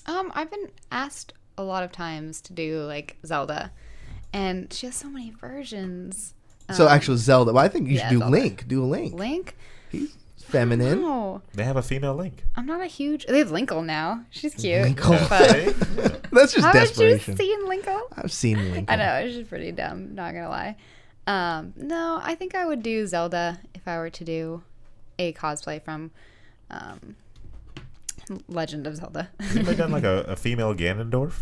I've been asked a lot of times to do like Zelda, and she has so many versions. So actual Zelda. Well, I think you should do Zelda. Link. Do a Link. Link? He's feminine. No, They have a female Link. I'm not a huge. They have Linkle now. She's cute. Linkle. But That's just desperation. haven't you seen Linkle? I've seen Linkle. I know, it's just pretty dumb, not gonna lie. No, I think I would do Zelda if I were to do a cosplay from Legend of Zelda. Has anybody done like a female Ganondorf?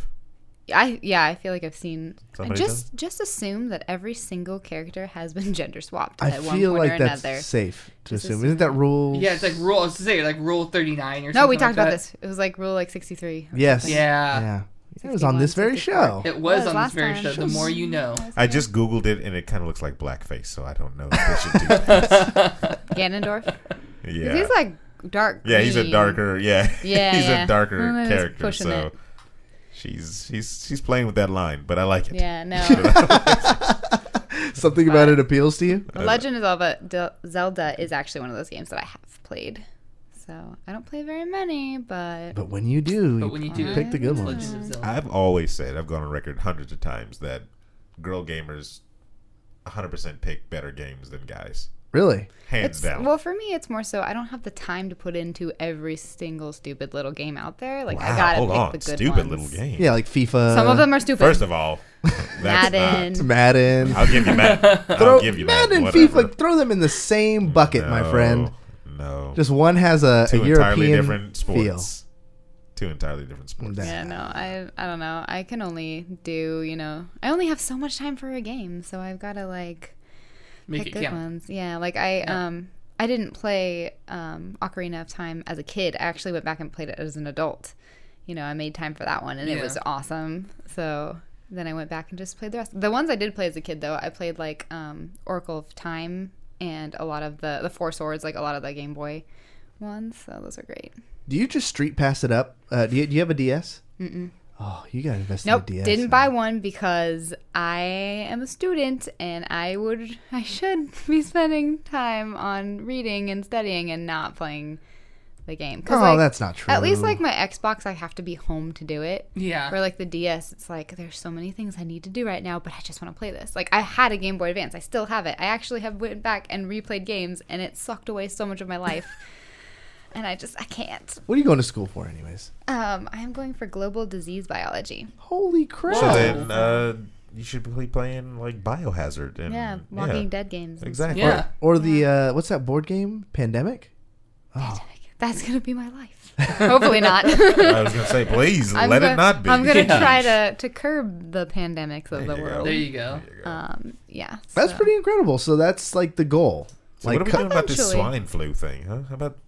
I feel like I've seen. Somebody Just assume that every single character has been gender swapped I at one feel point like or that's another. safe to Just assume. Isn't that rule? Yeah, it's like rule. I was to say like rule 39 or something. No, we talked like about that. this. It was like rule like 63. or Yes. something. Yeah. Yeah. It was on this very 64. show. It was on this last very time. show. The more you know. I just Googled it and it kind of looks like blackface, so I don't know if they should do that. Ganondorf. Yeah. He's like dark. Yeah, he's a green. darker. Yeah, Yeah, he's yeah. a darker Well, then it's character. pushing So it. she's playing with that line, but I like it. Yeah, no. Something about it appeals to you? The Legend of Zelda is actually one of those games that I have played. So I don't play very many, but But when you do, But when you do, pick the good it's ones. Legend of Zelda. I've always said, I've gone on record hundreds of times that girl gamers 100% pick better games than guys, Really? hands down. well, for me, it's more so I don't have the time to put into every single stupid little game out there. Like wow, I gotta hold pick on, the good stupid ones. little game. Yeah, like FIFA. Some of them are stupid. First of all, that's Madden. Madden. not. I'll give you Madden. Throw I'll give you Madden, whatever. FIFA. Throw them in the same bucket, my friend. No. Just one has a Two entirely European different feel. sports. Two entirely different sports. Yeah. Yeah, no, I don't know. I can only do, I only have so much time for a game, so I've got to like Make pick it good count. ones. Yeah, like I didn't play Ocarina of Time as a kid. I actually went back and played it as an adult. I made time for that one, and it was awesome. So then I went back and just played the rest. The ones I did play as a kid, though, I played like Oracle of Time and a lot of the Four Swords, like a lot of the Game Boy ones. So those are great. Do you just street pass it up? Do you have a DS? Mm-mm. Oh, you got to invest Nope, in a DS. didn't buy one because I am a student and I should be spending time on reading and studying and not playing the game. Oh, that's not true. At least like my Xbox, I have to be home to do it. Yeah. Where like the DS, it's like there's so many things I need to do right now, but I just want to play this. Like I had a Game Boy Advance, I still have it. I actually have went back and replayed games, and it sucked away so much of my life. And I can't. What are you going to school for, anyways? I am going for global disease biology. Holy crap! So then you should be playing like Biohazard and Yeah, Walking Dead games. Exactly. Yeah. Or the what's that board game? Pandemic. That's gonna be my life. Hopefully not. I was gonna say, please let it not be. I'm gonna Yeah. try to curb the pandemics of the you go. world. There you go. Yeah. That's so- pretty incredible. So that's like the goal. So like what are we doing about this eventually. swine flu thing? Huh? How about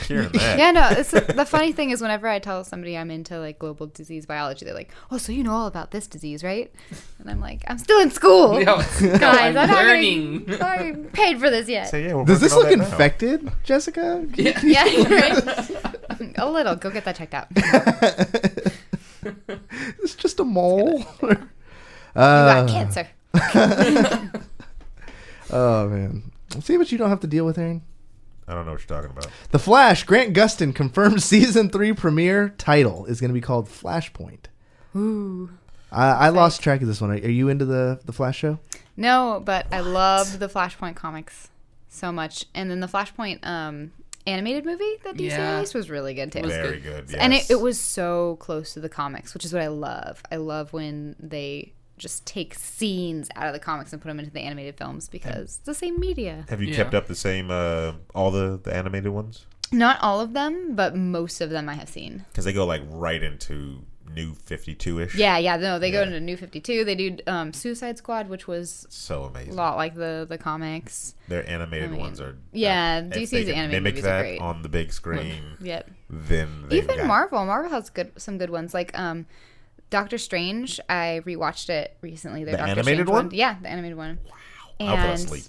curing that? Yeah, no. The funny thing is, whenever I tell somebody I'm into like global disease biology, they're like, "Oh, so you know all about this disease, right?" And I'm like, "I'm still in school, No, guys. I'm not learning. getting paid for this yet." So, yeah, we're Does this working look on that now. infected, Jessica? Yeah. Yeah, right. A little. Go get that checked out. It's just a mole. You got cancer. Oh, man. See what you don't have to deal with, Aaron? I don't know what you're talking about. The Flash, Grant Gustin confirmed season 3 premiere title is going to be called Flashpoint. Ooh. I lost track of this one. Are you into the Flash show? No, but I loved the Flashpoint comics so much. And then the Flashpoint animated movie that DC released was really good, too. Very good, yes. And it was so close to the comics, which is what I love. I love when they just take scenes out of the comics and put them into the animated films because it's the same media. Have you kept up the same, all the animated ones? Not all of them, but most of them I have seen. Because they go like right into New 52-ish. Yeah. No, they go into New 52. They do Suicide Squad, which was so amazing. A lot like the comics. Their animated ones are. Yeah, DC's DC's animated mimic movies that are great. on the big screen. Yep. Then even Marvel has some good ones. Like Doctor Strange, I rewatched it recently. The animated one? Yeah, the animated one. Wow. And I'll fall asleep.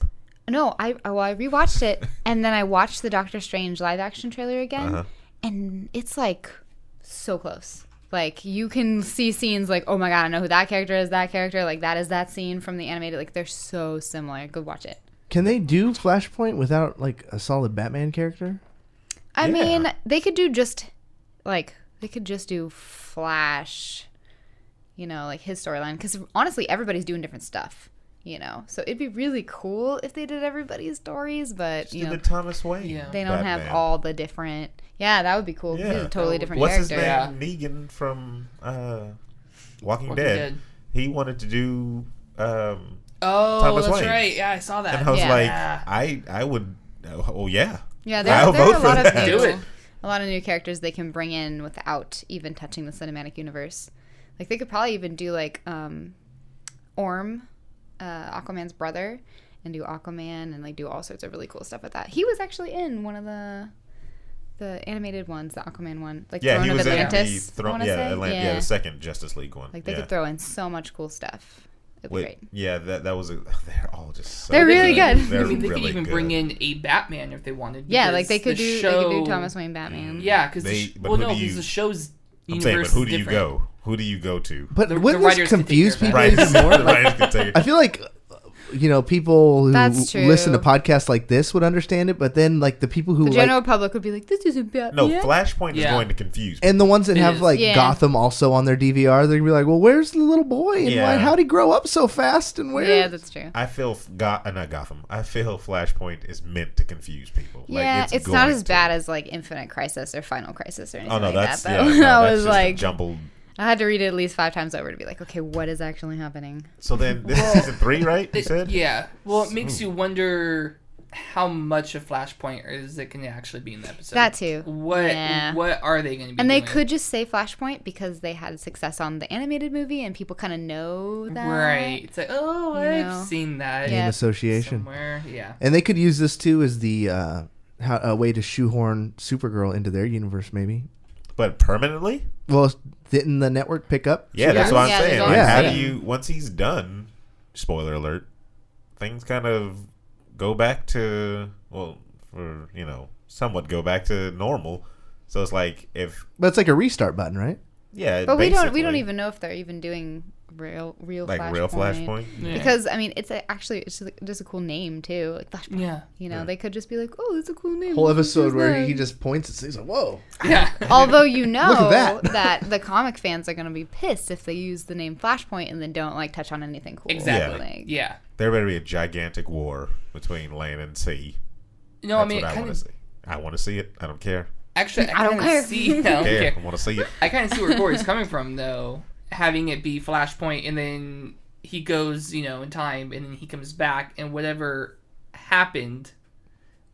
No, I rewatched it and then I watched the Doctor Strange live action trailer again, and it's like so close. Like you can see scenes like, oh my god, I know who that character is. That character, like that is that scene from the animated. Like they're so similar. Go watch it. Can they do Flashpoint without like a solid Batman character? I mean, they could do Flash, like his storyline. Because honestly, everybody's doing different stuff. So it'd be really cool if they did everybody's stories, but just the Thomas Wayne. They don't have all the different. Yeah, that would be cool. Yeah. He's a totally different What's character. his name? Negan from Walking Dead. He wanted to do Thomas Wayne. Right. Yeah, I saw that. And I was like, I would. Oh yeah. Yeah, there are a lot of new characters they can bring in without even touching the cinematic universe. Like they could probably even do like Orm. Aquaman's brother, and do Aquaman and like do all sorts of really cool stuff with that. He was actually in one of the animated ones, the Aquaman one, like Throne of Atlantis. The second Justice League one. Like they could throw in so much cool stuff. It'd be great. Yeah, that was they're all just so they're really good. They could even bring in a Batman if they wanted. Yeah, like they could do Thomas Wayne Batman. Yeah, because the show's universe. Who do you go? Who do you go to? But wouldn't this confuse people even more? I feel like people who listen to podcasts like this would understand it, but then like the people who the general public would be like, "This isn't Batman." No, Flashpoint is going to confuse people. And the ones that have Gotham also on their DVR, they're gonna be like, "Well, where's the little boy? And how'd he grow up so fast? And where?" Yeah, that's true. I feel not Gotham. I feel Flashpoint is meant to confuse people. Yeah, it's not as bad as like Infinite Crisis or Final Crisis or anything that's that. I was just like jumbled. I had to read it at least 5 times over to be like, okay, what is actually happening? So then this is season 3, right? You said? Yeah. Well, it makes you wonder how much of Flashpoint is it going to actually be in the episode. That too. What are they going to be And doing? they could just say Flashpoint because they had success on the animated movie and people kind of know that. Right. It's like, I've seen that. Name association. Somewhere. Yeah. And they could use this too as the a way to shoehorn Supergirl into their universe maybe. But permanently? Well, didn't the network pick up? Yeah, that's what I'm saying. Like, how do you, once he's done, spoiler alert, things kind of go back to, somewhat go back to normal. So it's like But it's like a restart button, right? Yeah, but we don't even know if they're even doing real Flashpoint. Yeah. Because I mean, it's just a cool name too, like Flashpoint. Yeah. They could just be like, oh, it's a cool name. Whole episode where he just points and says, "Whoa!" Yeah. Although look at that the comic fans are going to be pissed if they use the name Flashpoint and then don't like touch on anything cool. Exactly. Yeah. There better be a gigantic war between land and sea. No, That's what I want to see. I want to see it. I don't care. Actually, I don't care. I want to see it. I kind of see where Cory's coming from, though. Having it be Flashpoint, and then he goes, in time, and then he comes back, and whatever happened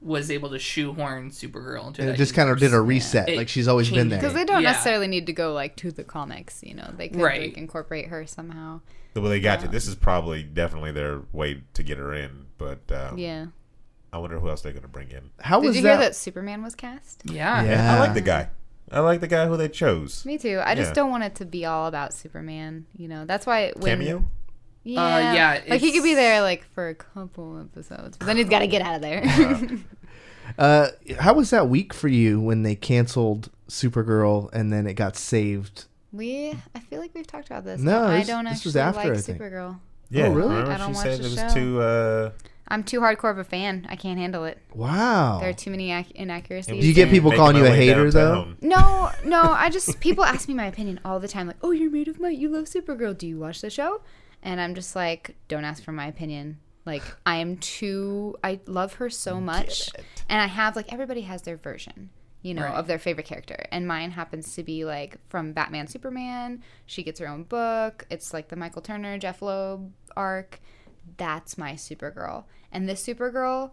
was able to shoehorn Supergirl into that. It just kind of did a reset, like she's always been there. Because they don't necessarily need to go like to the comics, They could like, incorporate her somehow. Well, they got to. This is definitely their way to get her in, but yeah. I wonder who else they're going to bring in. Did you hear that Superman was cast? Yeah. I like the guy. I like the guy who they chose. Me too. I just don't want it to be all about Superman. That's why cameo. Yeah, like he could be there like for a couple episodes, but then he's got to get out of there. How was that week for you when they canceled Supergirl and then it got saved? I feel like we've talked about this. No, I don't this actually was after, like I think. Supergirl. Yeah, Oh, really? remember I don't she watch said the it show. was too. I'm too hardcore of a fan. I can't handle it. Wow. There are too many inaccuracies. Do you get people Making calling you my a way hater, downtown. No. I just people ask me my opinion all the time. Like, oh, you're Maid of Might. You love Supergirl. Do you watch the show? And I'm just like, don't ask for my opinion. Like, I love her so much, and I have like everybody has their version, of their favorite character, and mine happens to be like from Batman Superman. She gets her own book. It's like the Michael Turner Jeff Loeb arc. That's my Supergirl. And this Supergirl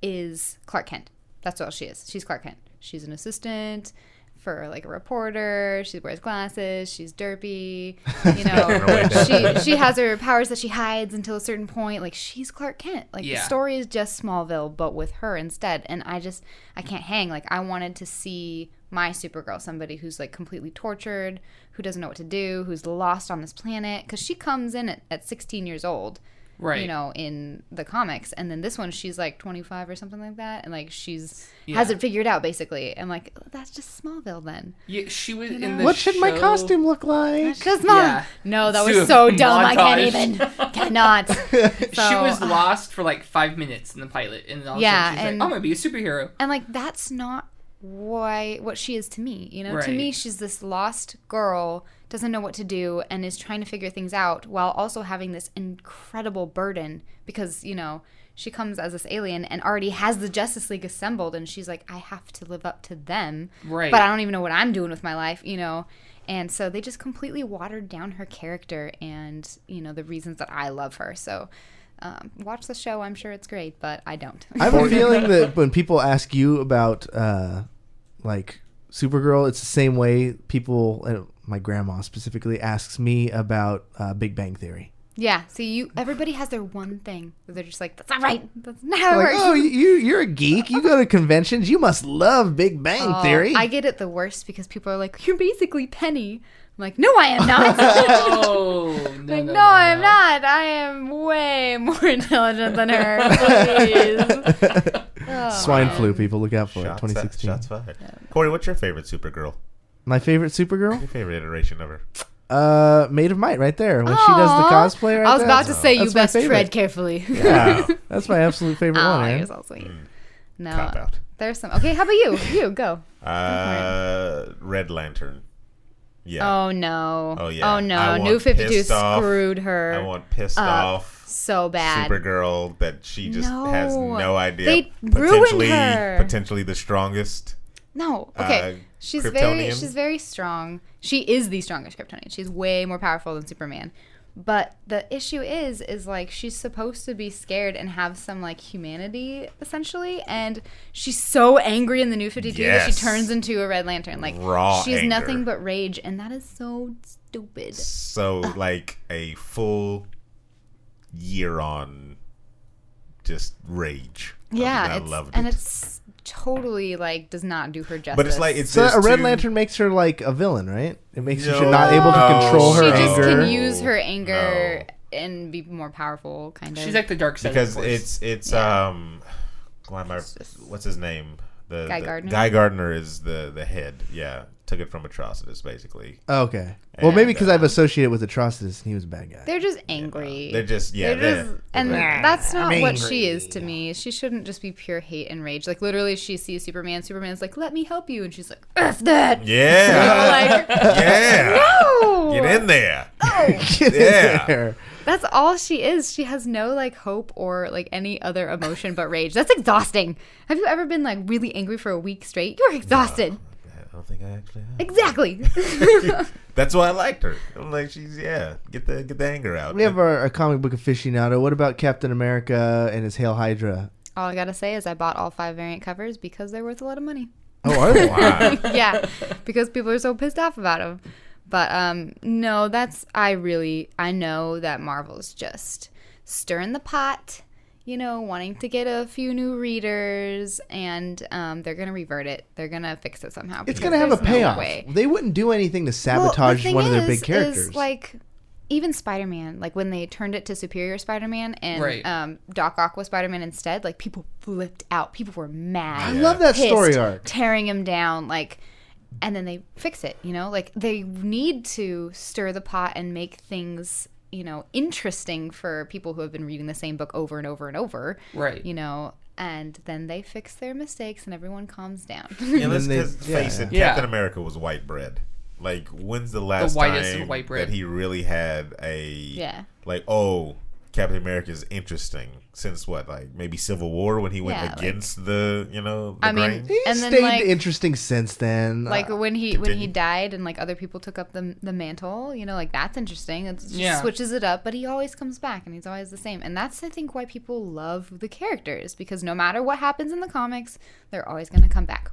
is Clark Kent. That's all she is. She's Clark Kent. She's an assistant for like a reporter. She wears glasses. She's derpy. She has her powers that she hides until a certain point. Like, she's Clark Kent. Like, the story is just Smallville, but with her instead. And I can't hang. Like, I wanted to see my Supergirl, somebody who's like completely tortured, who doesn't know what to do, who's lost on this planet. Because she comes in at 16 years old. Right. In the comics. And then this one, she's like 25 or something like that. And like hasn't figured out, basically. I'm like, that's just Smallville then. Yeah, she was in the What should my costume look like? Just No, that was so dumb. I can't even. Cannot. She was lost for like 5 minutes in the pilot. And all of a sudden she's like, I'm going to be a superhero. And like, that's not what she is to me. Right. To me, she's this lost girl, doesn't know what to do, and is trying to figure things out while also having this incredible burden because, she comes as this alien and already has the Justice League assembled, and she's like, I have to live up to them. Right. But I don't even know what I'm doing with my life, And so they just completely watered down her character and, the reasons that I love her. So watch the show. I'm sure it's great, but I don't. I have a feeling that when people ask you about, like, Supergirl, it's the same way people, my grandma specifically, asks me about Big Bang Theory. Yeah, see, everybody has their one thing. They're just like, that's not right. That's not how it works. Oh, you're a geek. You go to conventions. You must love Big Bang Theory. I get it the worst because people are like, you're basically Penny. I'm like, no, I am not. No, I am not. I am way more intelligent than her. Please. Swine flu, people. Look out for it. 2016. Shots fired. Corey, what's your favorite Supergirl? My favorite Supergirl? Your favorite iteration of her? Maid of Might, right there. When she does the cosplay right there. I was about to say, you That's best tread carefully. Yeah. That's my absolute favorite one, You're so sweet. No. Cop out. There's some. Okay, how about you? You, go. Red Lantern. Yeah. Oh, no. Oh, yeah. Oh, no. New 52 screwed her. I want pissed off. So bad. Supergirl that she just has no idea. They ruined her. Potentially the strongest. No. Okay. She's very strong. She is the strongest Kryptonian. She's way more powerful than Superman. But the issue is like she's supposed to be scared and have some like humanity essentially, and she's so angry in the New 52 that she turns into a Red Lantern. Like she has nothing but rage, and that is so stupid. So like a full year on just rage. Yeah, I loved it. And it's totally like does not do her justice. But it's like a Red Lantern makes her like a villain, right? It makes her not able to control her anger. She just can use her anger and be more powerful, kind of. She's like the dark side. Because it's what's his name? Guy Gardner. Guy Gardner is the head. Yeah, took it from Atrocitus basically. Oh, okay. Well, maybe because I've associated with Atrocitus and he was a bad guy. They're just angry. They're just that's not what she is to me. She shouldn't just be pure hate and rage. Like literally, she sees Superman. Superman's like, "Let me help you," and she's like, "F that." Yeah. No. Get in there. Oh. Get in there. That's all she is. She has no like hope or like any other emotion but rage. That's exhausting. Have you ever been like really angry for a week straight? You're exhausted. No, I don't think I actually have. Exactly. That's why I liked her. I'm like, she's get the anger out. We have our comic book aficionado. What about Captain America and his Hail Hydra? All I gotta say is I bought all 5 variant covers because they're worth a lot of money. Oh, are they? Wow. Yeah, because people are so pissed off about them. But no, I know that Marvel's just stirring the pot, wanting to get a few new readers, and they're going to revert it. They're going to fix it somehow. It's going to have a payoff. They wouldn't do anything to sabotage one of their big characters. Is, like, even Spider-Man, like when they turned it to Superior Spider-Man and Doc Ock was Spider-Man instead, like people flipped out. People were mad. I love that story arc. Tearing him down, like, and then they fix it, you know? Like they need to stir the pot and make things, you know, interesting for people who have been reading the same book over and over and over. Right. You know, and then they fix their mistakes and everyone calms down. Yeah, let's face it, Captain America was white bread. Like, when's the last time that he really had a like, oh, Captain America is interesting since what, like maybe Civil War when he went against the, you know, the grain? He's and then, stayed like, interesting since then. Like when he died and like other people took up the mantle, you know, like that's interesting. It just switches it up, but he always comes back and he's always the same. And that's, I think, why people love the characters, because no matter what happens in the comics, they're always going to come back.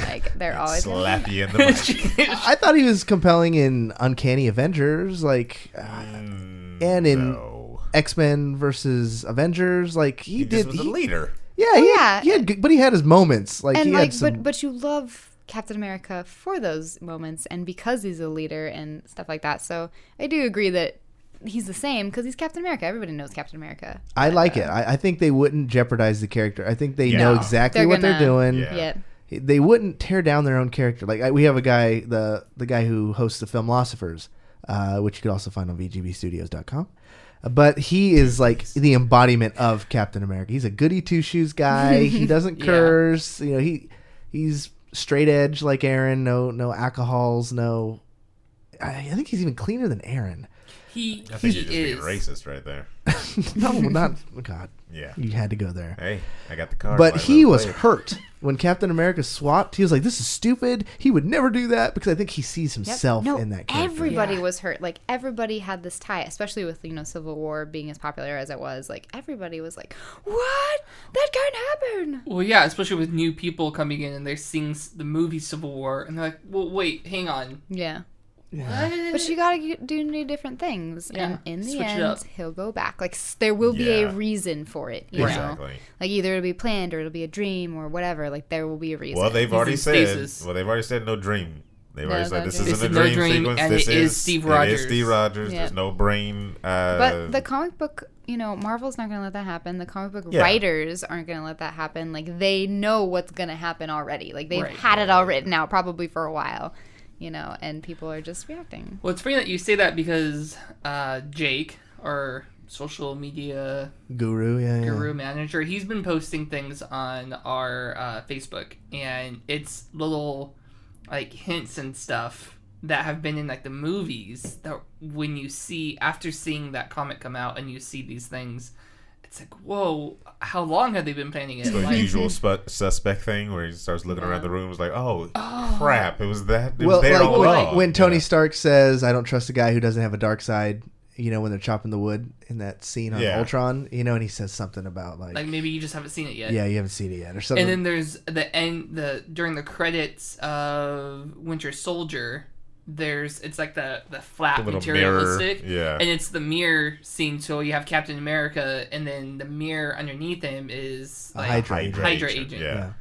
Like they're always slap you in the mic. I thought he was compelling in Uncanny Avengers, like, and in X-Men versus Avengers. Like he did. Just was a leader. Yeah, he had, but he had his moments. Like, and he like, had some... but you love Captain America for those moments, and because he's a leader and stuff like that. So I do agree that he's the same because he's Captain America. Everybody knows Captain America. I like it. I think they wouldn't jeopardize the character. I think they know exactly what they're doing. Yeah. They wouldn't tear down their own character. Like we have a guy, the guy who hosts the Filmlosophers, which you can also find on vgbstudios.com. But he is like the embodiment of Captain America. He's a goody two shoes guy. He doesn't curse. You know, he's straight edge like Aaron. No alcohols. No. I think he's even cleaner than Aaron. I think you're just being racist right there. No, not God. Yeah, you had to go there. Hey, I got the card. But he was hurt when Captain America swapped. He was like, "This is stupid. He would never do that," because I think he sees himself in that character. Everybody was hurt. Like everybody had this tie, especially with, you know, Civil War being as popular as it was. Like everybody was like, "What? That can't happen." Well, yeah, especially with new people coming in and they're seeing the movie Civil War and they're like, "Well, wait, hang on." Yeah. But you gotta do different things, and in the end, he'll go back. Like there will be a reason for it, you know. Like either it'll be planned or it'll be a dream or whatever. Like there will be a reason. Well, they've already said no dream. They've already said this isn't a dream sequence. And this is Steve Rogers. It is Steve Rogers. There's no brain. But the comic book, you know, Marvel's not going to let that happen. The comic book writers aren't going to let that happen. Like they know what's going to happen already. Like they've had it all written out probably for a while. You know, and people are just reacting. Well, it's funny that you say that because Jake, our social media guru manager, he's been posting things on our Facebook, and it's little like hints and stuff that have been in like the movies that when you see after seeing that comic come out and you see these things, it's like, whoa, how long have they been planning it? It's the usual suspect thing where he starts looking around the room. It's like, oh, crap, it was that. It was there all along. When Tony Stark says, I don't trust a guy who doesn't have a dark side, you know, when they're chopping the wood in that scene on Ultron, you know, and he says something about like maybe you just haven't seen it yet. Yeah, you haven't seen it yet or something. And then there's during the credits of Winter Soldier, it's like the flat materialistic, and it's the mirror scene. So you have Captain America, and then the mirror underneath him is like Hydra agent. Yeah.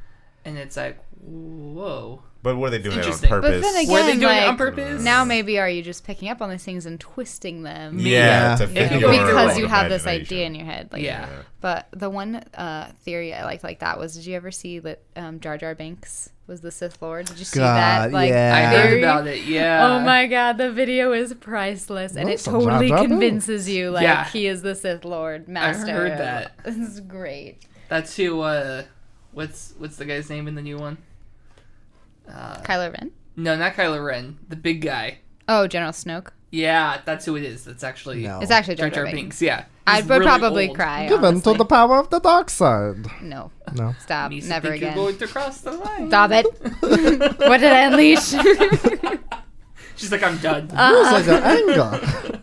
And it's like, whoa. But were they doing that on purpose? But then again, were they doing it on purpose? Now maybe are you just picking up on these things and twisting them? Because you have this idea in your head. Like, yeah. But the one theory I liked like that was, did you ever see that Jar Jar Binks was the Sith Lord? Did you see that? Like, I heard about it. Yeah. Oh my God, the video is priceless, and it totally convinces you like he is the Sith Lord master. I heard that. This is great. That's who. What's the guy's name in the new one? Kylo Ren? No, not Kylo Ren. The big guy. Oh, General Snoke? Yeah, that's who it is. That's actually... No. It's actually Jar Jar Binks. Yeah. I would probably cry, Given to the power of the dark side. No. Stop. Never Never again. You're going to cross the line. Stop it. What did I unleash? She's like, I'm done. Like an anger.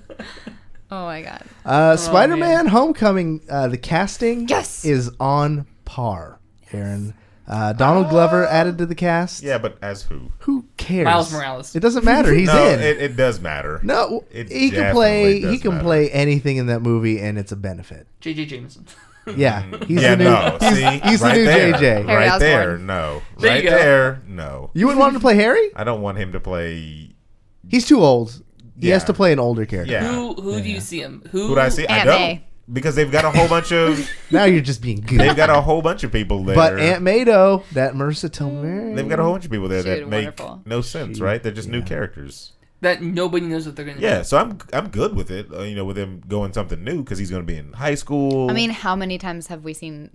Oh my God. Spider-Man Homecoming, the casting is on par, Aaron. Donald Glover added to the cast. Yeah, but as who? Who cares? Miles Morales. It doesn't matter. He's in. It does matter. No, he can play. He can play anything in that movie, and it's a benefit. J.J. Jameson. Yeah, he's the new. No, he's the new JJ. Right there, no. There there, no. You wouldn't want him to play Harry? I don't want him to play. He's too old. He has to play an older character. Yeah. Who do you see him? Who do I see? I Aunt don't. May. Because they've got a whole bunch of... Now you're just being good. They've got a whole bunch of people there. But Aunt May, though, that Marissa Tomei. They've got a whole bunch of people there She that did make wonderful. no sense, right? They're just new characters. That nobody knows what they're going to do. Yeah, so I'm good with it, with him going something new because he's going to be in high school. I mean, how many times have we seen,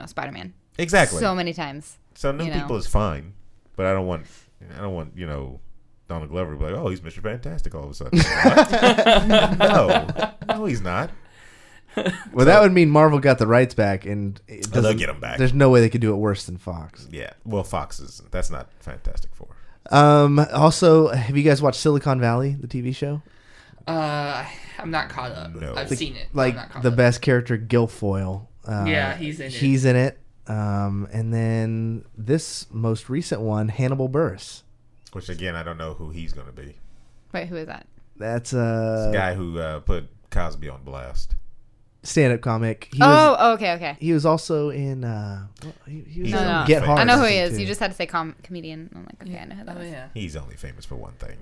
Spider-Man? Exactly. So many times. So new people is fine, but I don't want Donald Glover to be like, oh, he's Mr. Fantastic all of a sudden. No, he's not. Well, that would mean Marvel got the rights back, and they'll get them back. There's no way they could do it worse than Fox. Yeah, well, that's not Fantastic Four. Also, have you guys watched Silicon Valley, the TV show? I'm not caught up. No. I've seen it. Like I'm not caught the up. best character, Gilfoyle. Yeah, he's in it. He's in it. And then this most recent one, Hannibal Buress. Which again, I don't know who he's going to be. Wait, who is that? That's This guy who put Cosby on blast. stand-up comic. Okay. He was also in. He was No. in Get Hard. I know who he is. too. You just had to say comedian. I'm like, okay, I know who that is. Yeah. He's only famous for one thing.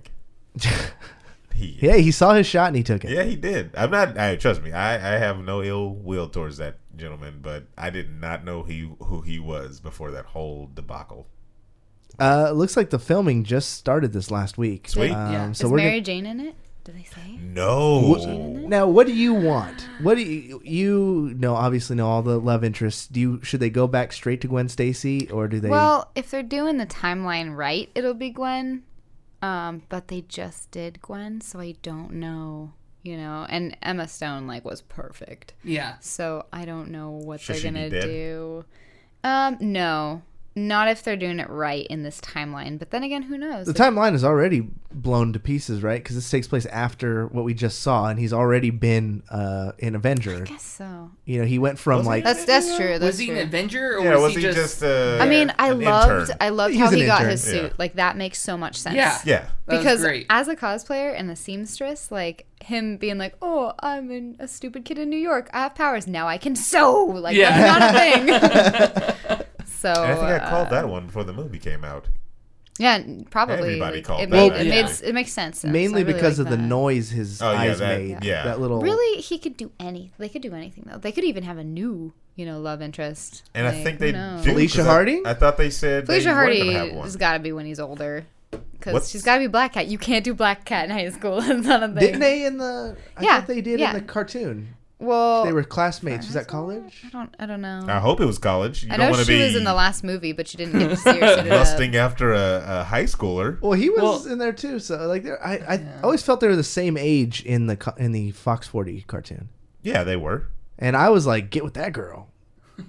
Yeah, he saw his shot and he took it. Yeah, he did. Trust me, I have no ill will towards that gentleman, but I did not know who he was before that whole debacle. It looks like the filming just stared this last week. Sweet. Yeah. So Is we're Mary Jane in it? Did they say? No. Now, what do you want? What do you know? Obviously, know all the love interests. Should they go back straight to Gwen Stacy, or do they? Well, if they're doing the timeline right, it'll be Gwen. But they just did Gwen, so I don't know. And Emma Stone was perfect. Yeah. So I don't know what Should they're she be gonna dead? do. No. Not if they're doing it right in this timeline. But then again, who knows? the timeline is already blown to pieces, right? Because this takes place after what we just saw, and he's already been an Avenger. I guess so. He went from Was he? That's true. Was he an Avenger or Yeah, was he just? I mean, I an loved intern? He's how an he got intern. his suit. Yeah. That makes so much sense. Yeah. Yeah. That was Because great. as a cosplayer and a seamstress, him being like, "Oh, I'm a stupid kid in New York. I have powers now. I can sew." That's not a thing. So And I think I called that one before the movie came out. yeah, probably. Everybody called it that. it makes sense. mainly So I really because like of the that. noise his eyes made. yeah. That little. Really, he could do anything. They could do anything though. They could even have a new, love interest. And I think who they knows? do. Felicia 'cause Harding? I thought they said Felicia they weren't Hardy gonna have one. has got to be when he's older. Because What's- she's got to be Black Cat. You can't do Black Cat in high school. It's not a thing. Didn't they in the? I Yeah, thought they did yeah. in the cartoon. Well, They were classmates. Was that college? I don't know. I hope it was college. You I don't know want to she be was in the last movie, but she didn't get to see her suited up. lusting after a high schooler. Well, he was Well- in there too. So I always felt they were the same age in the Fox 40 cartoon, Yeah, they were. and I was like, get with that girl.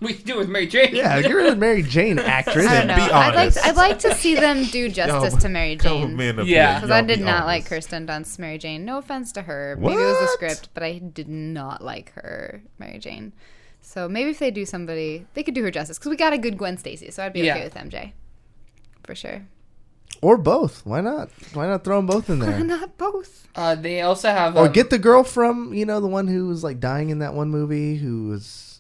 We can do it with Mary Jane. Yeah, get rid of Mary Jane actress. I don't know. Be honest. I'd like to see them do justice to Mary Jane. Yeah. Because I did not like Kirsten Dunst's Mary Jane. No offense to her. Maybe it was the What? script, but I did not like her Mary Jane. So maybe if they do somebody, they could do her justice. Because we got a good Gwen Stacy, so I'd be okay with MJ. For sure. Or both. Why not? Why not throw them both in there? Not both. They also have. Or get the girl from the one who was dying in that one movie, who was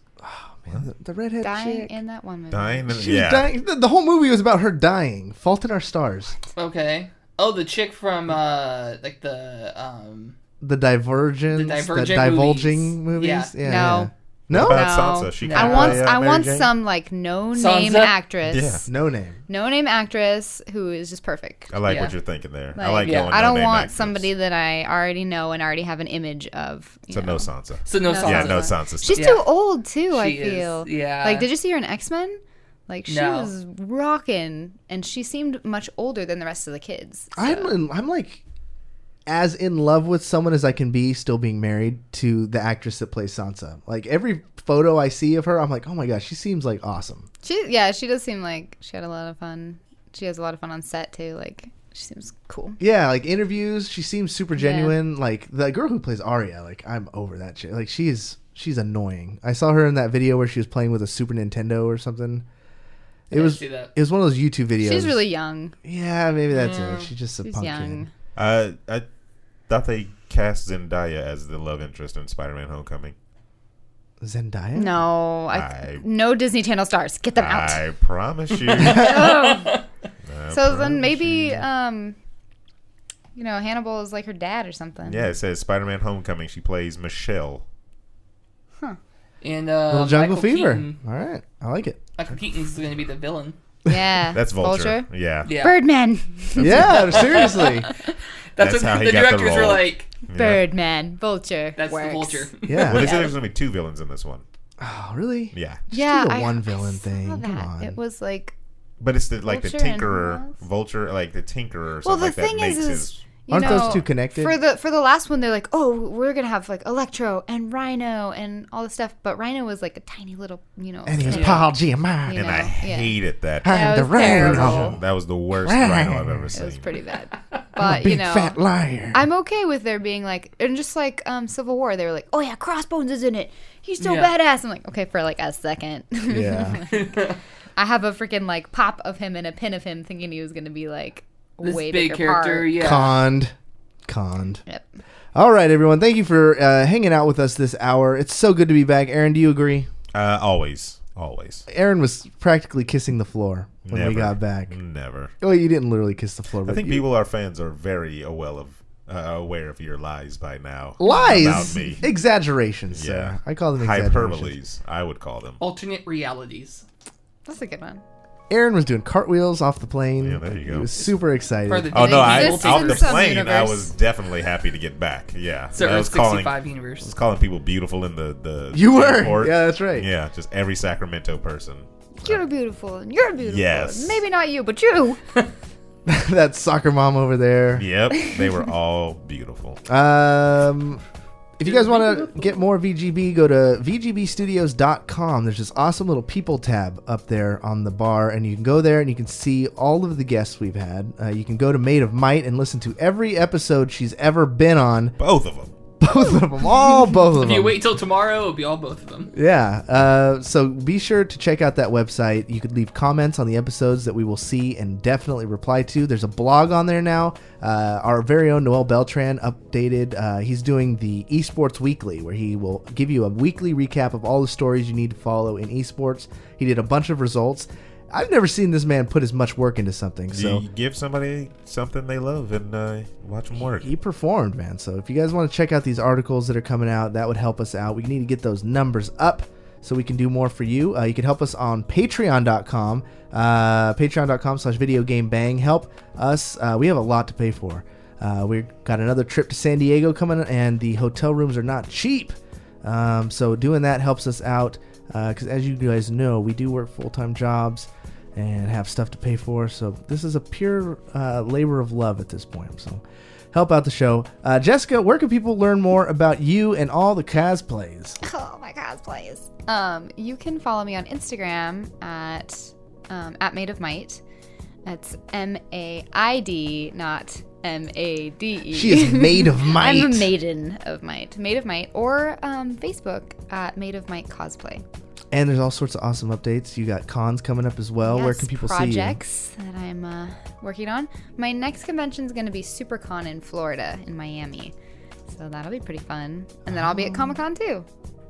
the redhead Dying chick. in that one movie. Dying. She was dying. The whole movie was about her dying. Fault in Our Stars. Okay. Oh, the chick from the The Divergence. The Divergent divulging movies. Yeah. Yeah. No. No. About No. Sansa. She No. can I play, want Mary Jane? some no name Sansa? actress. Yeah. No name. No name actress who is just perfect. I like Yeah. what you're thinking there. I Like, like yeah. going I don't no-name want actress. somebody that I already know and already have an image of. So no Sansa. So no No Sansa. Yeah, no Sansa. She's Yeah. too old too. I She is, feel. yeah. Did you see her in X-Men? She No. was rocking, and she seemed much older than the rest of the kids. So. I'm as in love with someone as I can be, still being married to the actress that plays Sansa. Every photo I see of her, I'm like, oh my gosh, she seems awesome. She does seem like she had a lot of fun. She has a lot of fun on set too. She seems cool. Yeah, interviews, she seems super genuine. The girl who plays Arya, I'm over that shit. She's annoying. I saw her in that video where she was playing with a Super Nintendo or something. It was see that. It was one of those YouTube videos. She's really young. Yeah, maybe that's it. She's just a She's punk young. kid. I thought they cast Zendaya as the love interest in Spider-Man: Homecoming. Zendaya? No, no Disney Channel stars. Get them out. I promise you. So then maybe Hannibal is like her dad or something. Yeah, it says Spider-Man Homecoming. She plays Michelle. And Little Jungle Michael Fever. Keaton. All right, I like it. Michael Keaton's going to be the villain. Yeah. That's Vulture. Yeah. Birdman. Yeah, seriously. That's how what he the got the directors were role. like. Birdman. Vulture. That's works. the Vulture. Yeah. Well, they said there's going to be 2 villains in this one. Oh, really? Yeah. Yeah. do the I one saw villain thing. Come that. on. It was like. But it's the Vulture and who Tinkerer. else? Vulture, like the Tinkerer or Well, something the like that thing makes is his... Aren't those two connected? For the last one, they're like, oh, we're gonna have like Electro and Rhino and all this stuff, but Rhino was like a tiny little, And he was Paul Giamatti. And I hated that. That was the Rhino. terrible. That was the worst Rhino I've ever It seen. was pretty bad. I'm a But big fat liar. I'm okay with there being like, and just like Civil War, they were like, oh yeah, Crossbones is in it. He's so badass. I'm like, okay, for like a second. Yeah. I have a freaking like pop of him and a pin of him, thinking he was gonna be like This way big bigger character, part. yeah. Conned. Yep. All right, everyone. Thank you for hanging out with us this hour. It's so good to be back. Aaron, do you agree? Always. Aaron was practically kissing the floor when we Never. got back. Never. Well, you didn't literally kiss the floor. I But think our fans are very aware of your lies by now. lies, About me. exaggerations, sir. Yeah. I call them exaggerations. Hyperboles, I would call them. Alternate realities. That's a good one. Aaron was doing cartwheels off the plane. Yeah, there you go. He was super excited. For the Oh no! Exists Off in the some plane, I universe. was definitely happy to get back. Yeah, So I was calling 65 universe. I was calling people beautiful in the You were? airport. Yeah, that's right. Yeah, just every Sacramento person. You're beautiful, and you're beautiful. Yes. Maybe not you, but you. That soccer mom over there. Yep, they were all beautiful. If you guys want to get more VGB, go to vgbstudios.com. There's this awesome little people tab up there on the bar, and you can go there and you can see all of the guests we've had. You can go to Maid of Might and listen to every episode she's ever been on. Both of them. Both of them. Both of them. If you wait till tomorrow, it'll be all both of them. Yeah. So be sure to check out that website. You could leave comments on the episodes that we will see and definitely reply to. There's a blog on there now. Our very own Noel Beltran updated. He's doing the Esports Weekly, where he will give you a weekly recap of all the stories you need to follow in esports. He did a bunch of results. I've never seen this man put as much work into something. So You give somebody something they love and watch them work. he performed, man. So if you guys want to check out these articles that are coming out, that would help us out. We need to get those numbers up so we can do more for you. You can help us on patreon.com, patreon.com/videogamebang. Help us. We have a lot to pay for. We've got another trip to San Diego coming, and the hotel rooms are not cheap. So doing that helps us out because, as you guys know, we do work full-time jobs and have stuff to pay for. So this is a pure labor of love at this point. So help out the show. Jessica, where can people learn more about you and all the cosplays? Oh, my cosplays. You can follow me on Instagram at Maid of Might. That's MAID, not MADE. She is Maid of Might. I'm a maiden of might. Maid of Might. Or Facebook at Maid of Might Cosplay. And there's all sorts of awesome updates. You got cons coming up as well. Where can people see you? Projects that I'm working on. My next convention is going to be SuperCon in Florida, in Miami. So that'll be pretty fun. And then I'll be at Comic-Con too.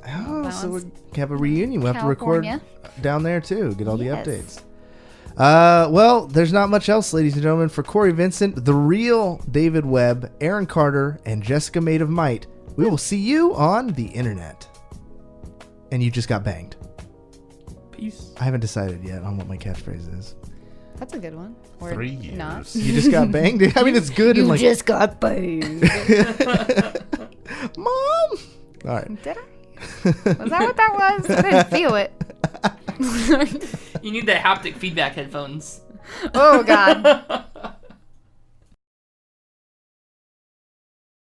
Oh, so we have a reunion. We'll have to record down there too. Get all the updates. Well, there's not much else, ladies and gentlemen. For Corey Vincent, the real David Webb, Aaron Carter, and Jessica Maid of Might, we will see you on the internet. And you just got banged. Peace. I haven't decided yet on what my catchphrase is. That's a good one. Or 3 years. not. You just got banged? I mean, it's good. You and just got banged. Mom! All right. Did I? Was that what that was? I didn't feel it. You need the haptic feedback headphones. Oh, God.